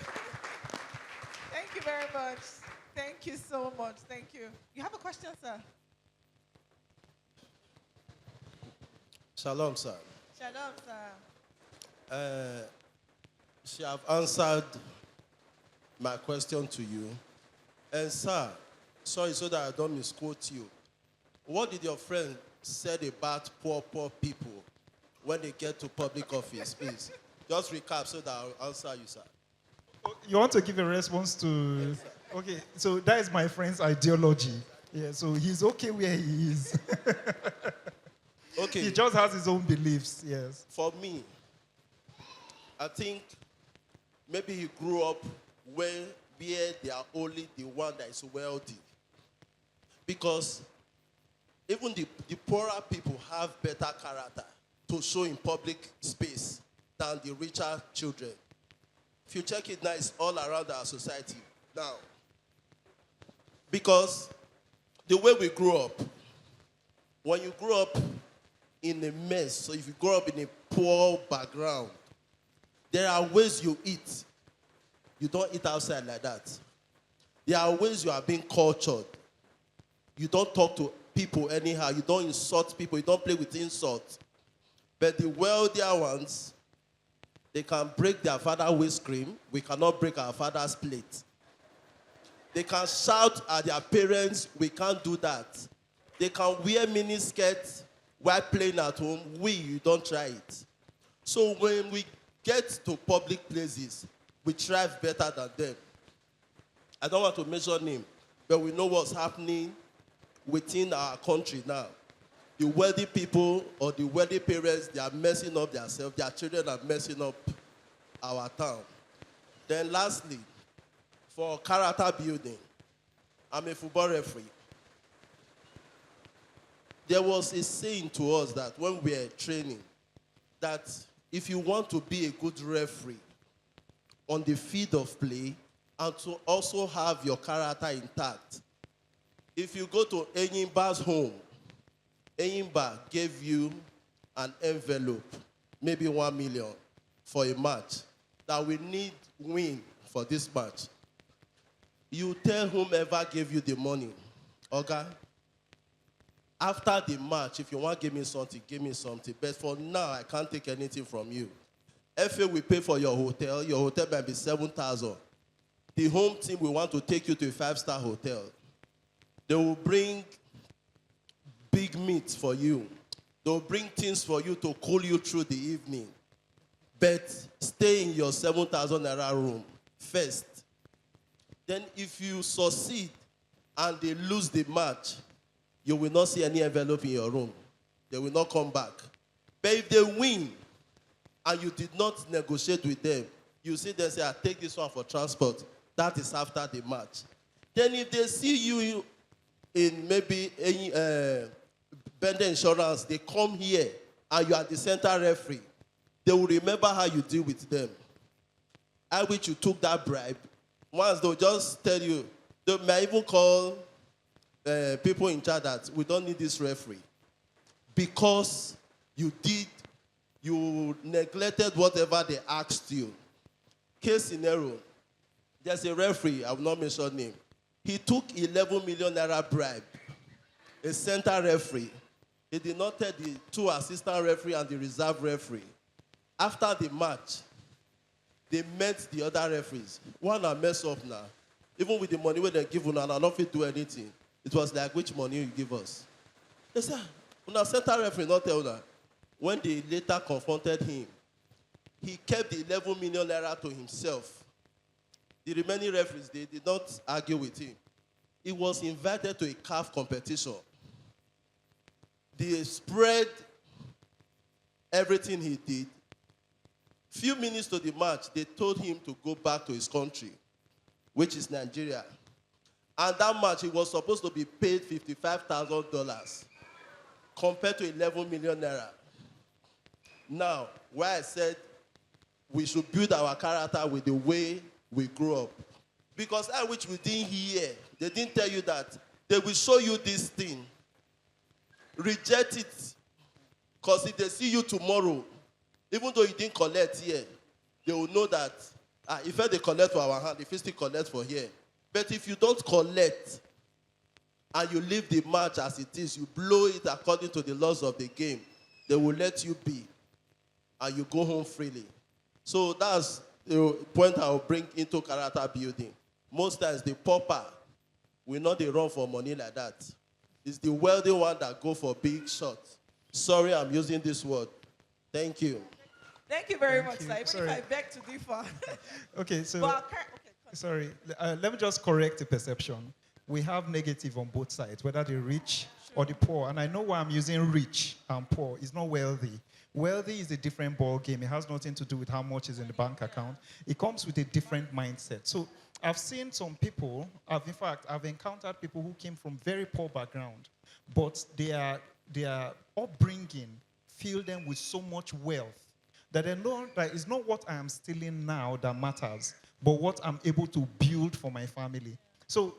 Thank you very much. Thank you so much. Thank you. You have a question, sir? Shalom, sir. Shalom, sir. She have answered my question to you. And sir, sorry so that I don't misquote you. What did your friend say about poor people when they get to public office, please? Just recap so that I'll answer you, sir. You want to give a response to... Yes, sir. Okay, so that is my friend's ideology. Yeah, so he's okay where he is. Okay. He just has his own beliefs, yes. For me, I think maybe he grew up where they are only the one that is wealthy. Because even the poorer people have better character to show in public space than the richer children. If you check it now, it's all around our society now. Because the way we grew up, when you grow up in a mess, so if you grow up in a poor background, there are ways you eat. You don't eat outside like that. There are ways you are being cultured. You don't talk to people anyhow. You don't insult people. You don't play with insults. But the wealthier ones, they can break their father's waist cream. We cannot break our father's plate. They can shout at their parents. We can't do that. They can wear mini skirts while playing at home. You don't try it. So when we get to public places, we thrive better than them. I don't want to mention name, but we know what's happening within our country now. The wealthy people or the wealthy parents, they are messing up themselves. Their children are messing up our town. Then lastly, for character building, I'm a football referee. There was a saying to us that when we were training, that if you want to be a good referee, on the field of play and to also have your character intact. If you go to Enyimba's home, Enyimba gave you an envelope, maybe 1 million, for a match that we need win for this match. You tell whomever gave you the money, okay? After the match, if you want to give me something, give me something. But for now, I can't take anything from you. FA will pay for your hotel. Your hotel might be 7,000. The home team will want to take you to a 5-star hotel. They will bring big meat for you. They will bring things for you to cool you through the evening. But stay in your 7,000 naira room first. Then if you succeed and they lose the match, you will not see any envelope in your room. They will not come back. But if they win and you did not negotiate with them, you see them say, I take this one for transport. That is after the match. Then if they see you in maybe any Bender Insurance, they come here and you are the center referee, they will remember how you deal with them. I wish you took that bribe. Once they'll just tell you, they may even call people in charge that we don't need this referee. Because you neglected whatever they asked you. Case scenario, there's a referee, I will not mention name. He took 11 million naira bribe, a center referee. He did not tell the 2 assistant referee and the reserve referee. After the match, they met the other referees. One are mess up now. Even with the money where they give una, I not fit do anything. It was like, which money you give us? They said, una center referee not tell una. When they later confronted him, he kept the 11 million naira to himself. The remaining referees, they did not argue with him. He was invited to a calf competition. They spread everything he did. Few minutes to the match, they told him to go back to his country, which is Nigeria. And that match, he was supposed to be paid $55,000 compared to 11 million naira. Now, why I said we should build our character with the way we grew up. Because that which we didn't hear, they didn't tell you that they will show you this thing. Reject it. Because if they see you tomorrow, even though you didn't collect here, they will know that if they collect for our hand, if they still collect for here. But if you don't collect and you leave the match as it is, you blow it according to the laws of the game, they will let you be and you go home freely. So that's the point I will bring into character building. Most times the pauper will not run for money like that. It's the wealthy one that go for big shots. Sorry, I'm using this word. Thank you. Thank you very much, you. sir. Even Sorry. if I beg to differ. Okay, so Okay, sorry. Let me just correct the perception. We have negative on both sides, whether the rich or the poor. And I know why I'm using rich and poor. It's not wealthy. Wealthy is a different ball game. It has nothing to do with how much is in the bank account. It comes with a different mindset. So I've seen some people, I've encountered people who came from very poor background, but their upbringing filled them with so much wealth that they know that it's not what I am stealing now that matters, but what I'm able to build for my family. So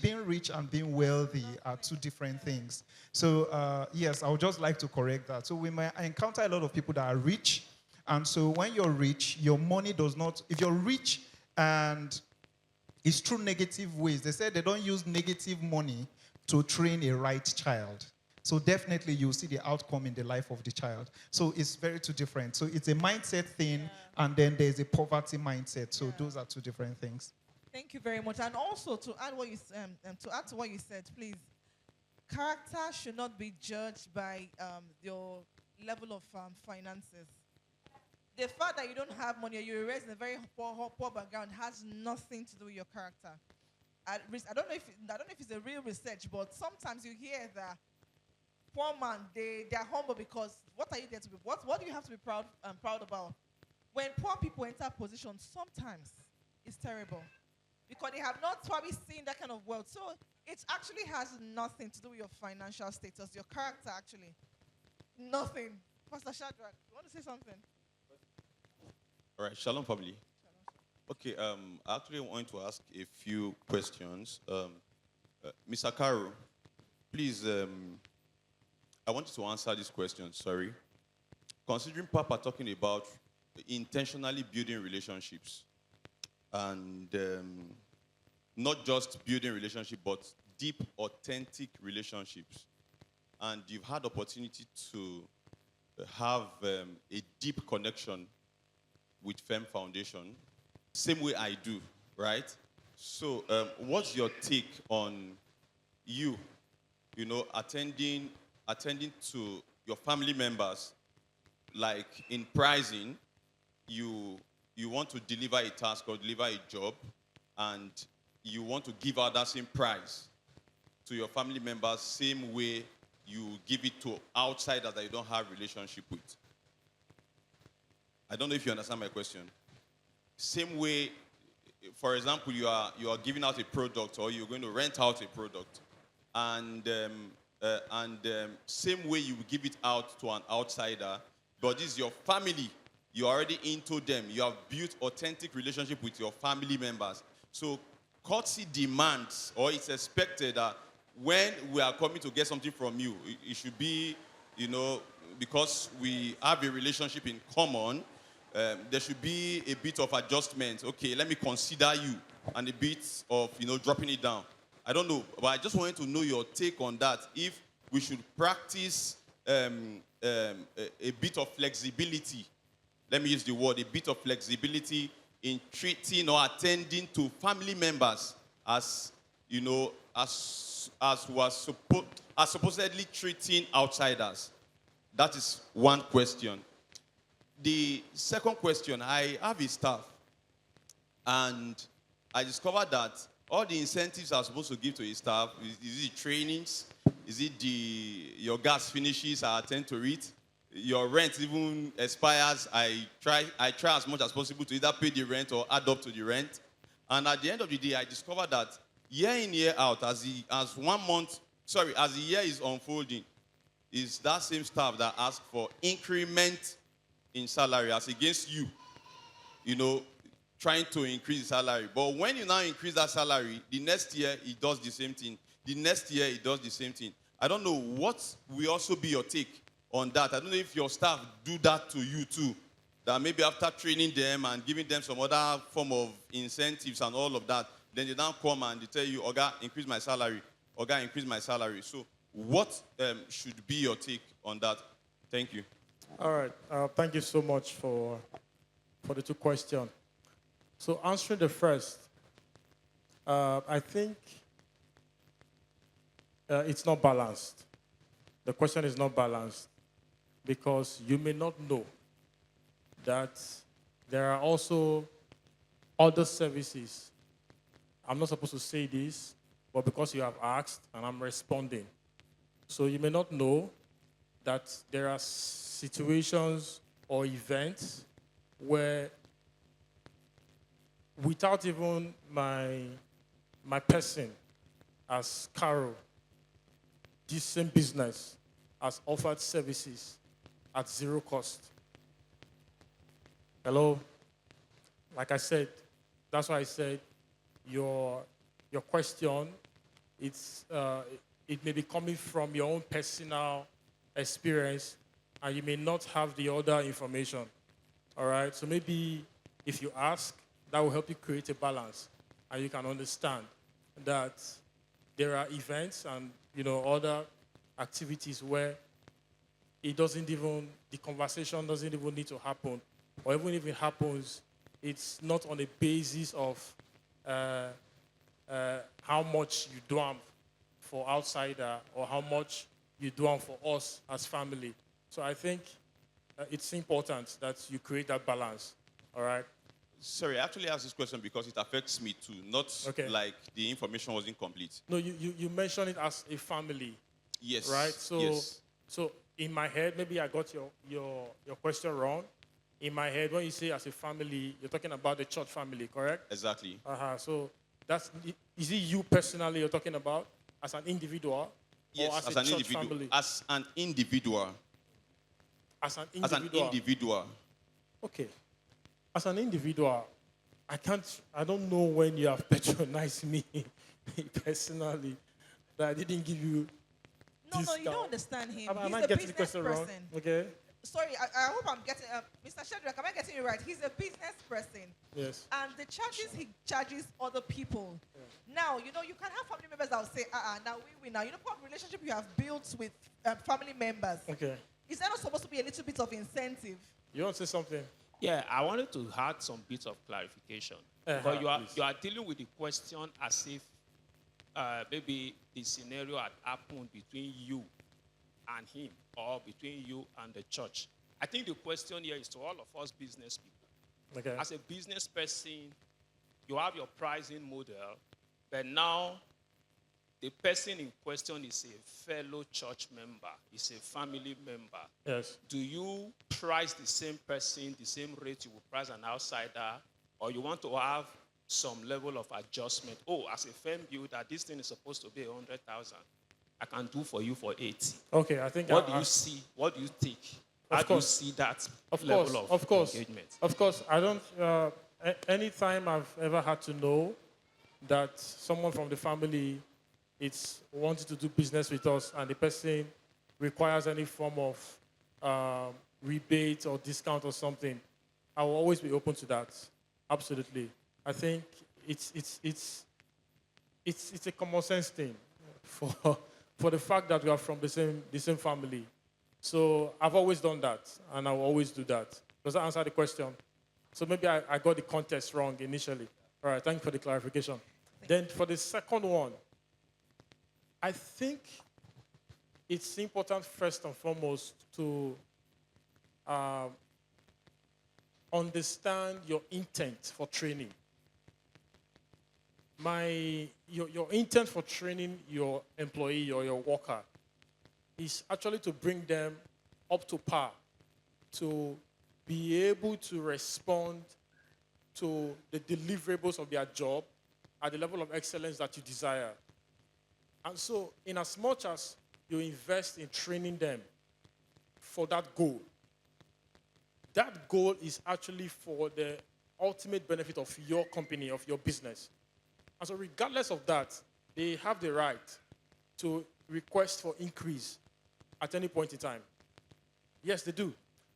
being rich and being wealthy are two different things. So yes, I would just like to correct that. So we might encounter a lot of people that are rich, and so when you're rich, your money does not, if you're rich and it's through negative ways, they say they don't use negative money to train a right child. So definitely you'll see the outcome in the life of the child. So it's very two different. So it's a mindset thing, and then there's a poverty mindset. So those are two different things. Thank you very much. And also to add to what you said, please, character should not be judged by your level of finances. The fact that you don't have money or you're raised in a very poor background has nothing to do with your character. I don't know if it's a real research, but sometimes you hear that poor man, they're humble because what are you there to be? What do you have to be proud about? When poor people enter positions, sometimes it's terrible because they have not probably seen that kind of wealth. So it actually has nothing to do with your financial status, your character actually. Nothing. Pastor Shadrach, you want to say something? All right, shalom family. Okay, I actually want to ask a few questions. Mr. Caro, please, I want you to answer this question, sorry. Considering Papa talking about intentionally building relationships and not just building relationships, but deep, authentic relationships. And you've had opportunity to have a deep connection with Fem Foundation, same way I do, right? So, what's your take on you, attending to your family members, like in pricing, you want to deliver a task or deliver a job, and you want to give out that same price to your family members, same way you give it to outsiders that you don't have relationship with. I don't know if you understand my question. Same way, for example, you are giving out a product or you're going to rent out a product, and same way you give it out to an outsider, but this is your family. You're already into them. You have built authentic relationship with your family members. So courtesy demands, or it's expected that when we are coming to get something from you, it should be, because we have a relationship in common, there should be a bit of adjustment. Okay, let me consider you, and a bit of, dropping it down. I don't know, but I just wanted to know your take on that. If we should practice a bit of flexibility, let me use the word, a bit of flexibility in treating or attending to family members as, as supposedly treating outsiders. That is one question. The second question, I have a staff, and I discovered that all the incentives I'm supposed to give to a staff, is it trainings? Is it your gas finishes, I attend to it? Your rent even expires, I try as much as possible to either pay the rent or add up to the rent. And at the end of the day, I discovered that year in, year out, as the year is unfolding, is that same staff that asks for increment in salary as against you, trying to increase the salary. But when you now increase that salary, the next year it does the same thing. The next year it does the same thing. I don't know, what will also be your take on that? I don't know if your staff do that to you too. That maybe after training them and giving them some other form of incentives and all of that, then they now come and they tell you, Oga, increase my salary. Oga, increase my salary. So what should be your take on that? Thank you. All right. Thank you so much for the two questions. So answering the first, I think it's not balanced. The question is not balanced because you may not know that there are also other services. I'm not supposed to say this, but because you have asked and I'm responding. So you may not know that there are situations or events where without even my person as Carol, this same business has offered services at zero cost. Hello? Like I said, that's why I said your question, it may be coming from your own personal experience and you may not have the other information. All right? So maybe if you ask, that will help you create a balance and you can understand that there are events and other activities where the conversation doesn't even need to happen. Or even if it happens, it's not on the basis of how much you do for outsider or how much you do for us as family. So I think it's important that you create that balance. All right? Sorry, I actually asked this question because it affects me too, not like the information was incomplete. No, you mentioned it as a family. Yes. Right? So, yes. So in my head, maybe I got your question wrong. In my head, when you say as a family, you're talking about the church family, correct? Exactly. So is it you personally you're talking about as an individual? Yes, or as an a church individual. Family? As an individual. As an individual. As an individual. Okay. As an individual, I don't know when you have patronized me personally, that I didn't give you No, this no, you down. don't understand him. Am He's I a getting the business question person. wrong? Okay. Sorry, I hope I'm getting, Mr. Shadrach, am I getting you right? He's a business person. Yes. And the charges he charges other people. Now, you know, you can have family members that will say, now we now. You know what relationship you have built with family members? Okay. Is there not supposed to be a little bit of incentive? You want to say something? Yeah, I wanted to add some bits of clarification. Because Please. you are dealing with the question as if maybe the scenario had happened between you and him or between you and the church. I think the question here is to all of us business people. Okay. As a business person, you have your pricing model, but now the person in question is a fellow church member, is a family member. Yes. Do you price the same person, the same rate you would price an outsider, or you want to have some level of adjustment? Oh, as a firm builder, this thing is supposed to be 100,000. I can do for you for 80. Okay, I think. What do you see? What do you take? How do you see that level of engagement? Of course. I don't. Anytime I've ever had to know that someone from the family is wanting to do business with us, and the person requires any form of rebate or discount or something, I will always be open to that. Absolutely. I think it's a common sense thing for the fact that we are from the same family. So I've always done that, and I will always do that. Does that answer the question? So maybe I got the context wrong initially. All right, thank you for the clarification. Then for the second one, I think it's important first and foremost to understand your intent for training. Your intent for training your employee or your worker is actually to bring them up to par, to be able to respond to the deliverables of their job at the level of excellence that you desire. And so, in as much as you invest in training them for that goal is actually for the ultimate benefit of your company, of your business. And so regardless of that, they have the right to request for increase at any point in time. Yes, they do.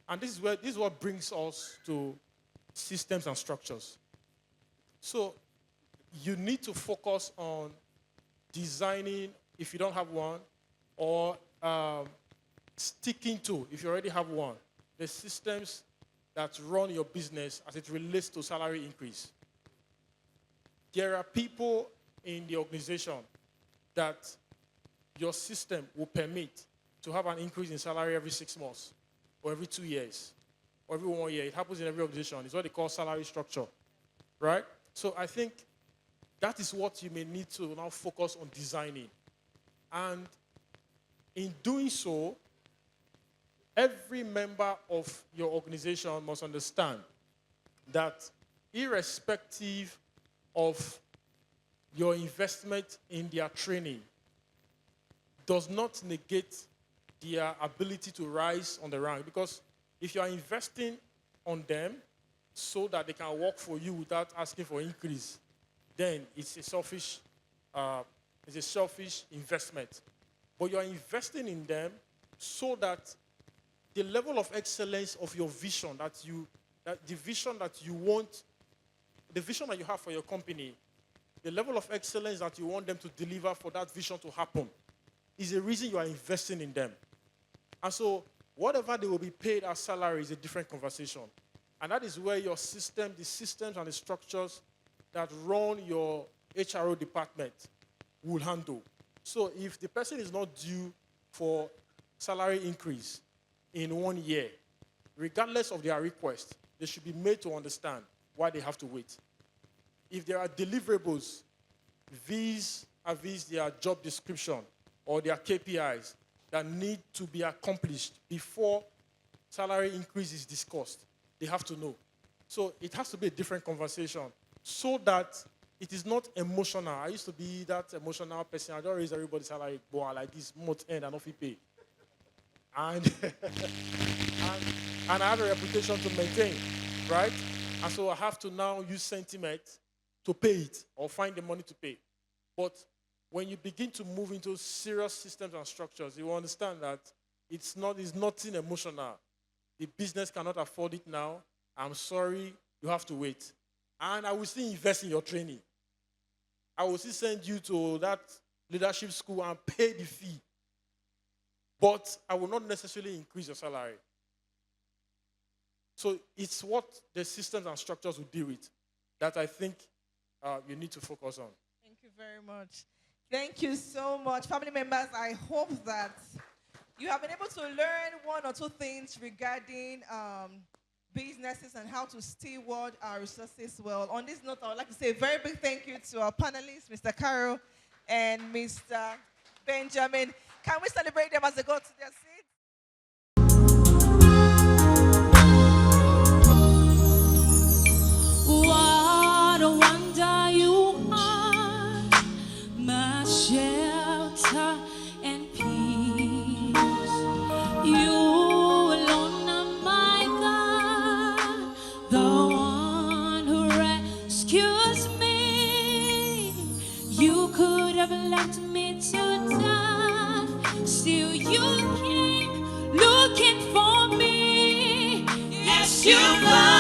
And this is what brings us to systems and structures. So you need to focus on designing, if you don't have one, or sticking to, if you already have one, the systems that run your business as it relates to salary increase. There are people in the organization that your system will permit to have an increase in salary every 6 months, or every 2 years, or every 1 year. It happens in every organization. It's what they call salary structure, right? So I think that is what you may need to now focus on designing. And in doing so, every member of your organization must understand that irrespective of your investment in their training does not negate their ability to rise on the rank. Because if you are investing on them so that they can work for you without asking for increase, then it's a selfish investment. But you are investing in them so that the level of excellence of your vision the vision that you have for your company, the level of excellence that you want them to deliver for that vision to happen is the reason you are investing in them. And so whatever they will be paid as salary is a different conversation. And that is where your system, the systems and the structures that run your HRO department will handle. So if the person is not due for salary increase in 1 year, regardless of their request, they should be made to understand why they have to wait. If there are deliverables vis-a-vis their job description or their KPIs that need to be accomplished before salary increase is discussed, they have to know. So it has to be a different conversation so that it is not emotional. I used to be that emotional person. I don't raise everybody's salary, boy, like this month end and off pay. And I have a reputation to maintain, right? And so I have to now use sentiment to pay it or find the money to pay. But when you begin to move into serious systems and structures, you will understand that it's nothing emotional. The business cannot afford it now. I'm sorry, you have to wait. And I will still invest in your training. I will still send you to that leadership school and pay the fee. But I will not necessarily increase your salary. So it's what the systems and structures will deal with that I think you need to focus on. Thank you very much. Thank you so much. Family members, I hope that you have been able to learn one or two things regarding businesses and how to steward our resources well. On this note, I would like to say a very big thank you to our panelists, Mr. Carroll and Mr. Benjamin. Can we celebrate them as they go to their seats? What a wonder you are, my shelter and peace. You alone are my God, the one who rescues me. You could have left me to die, still you came looking for me. Yes, you found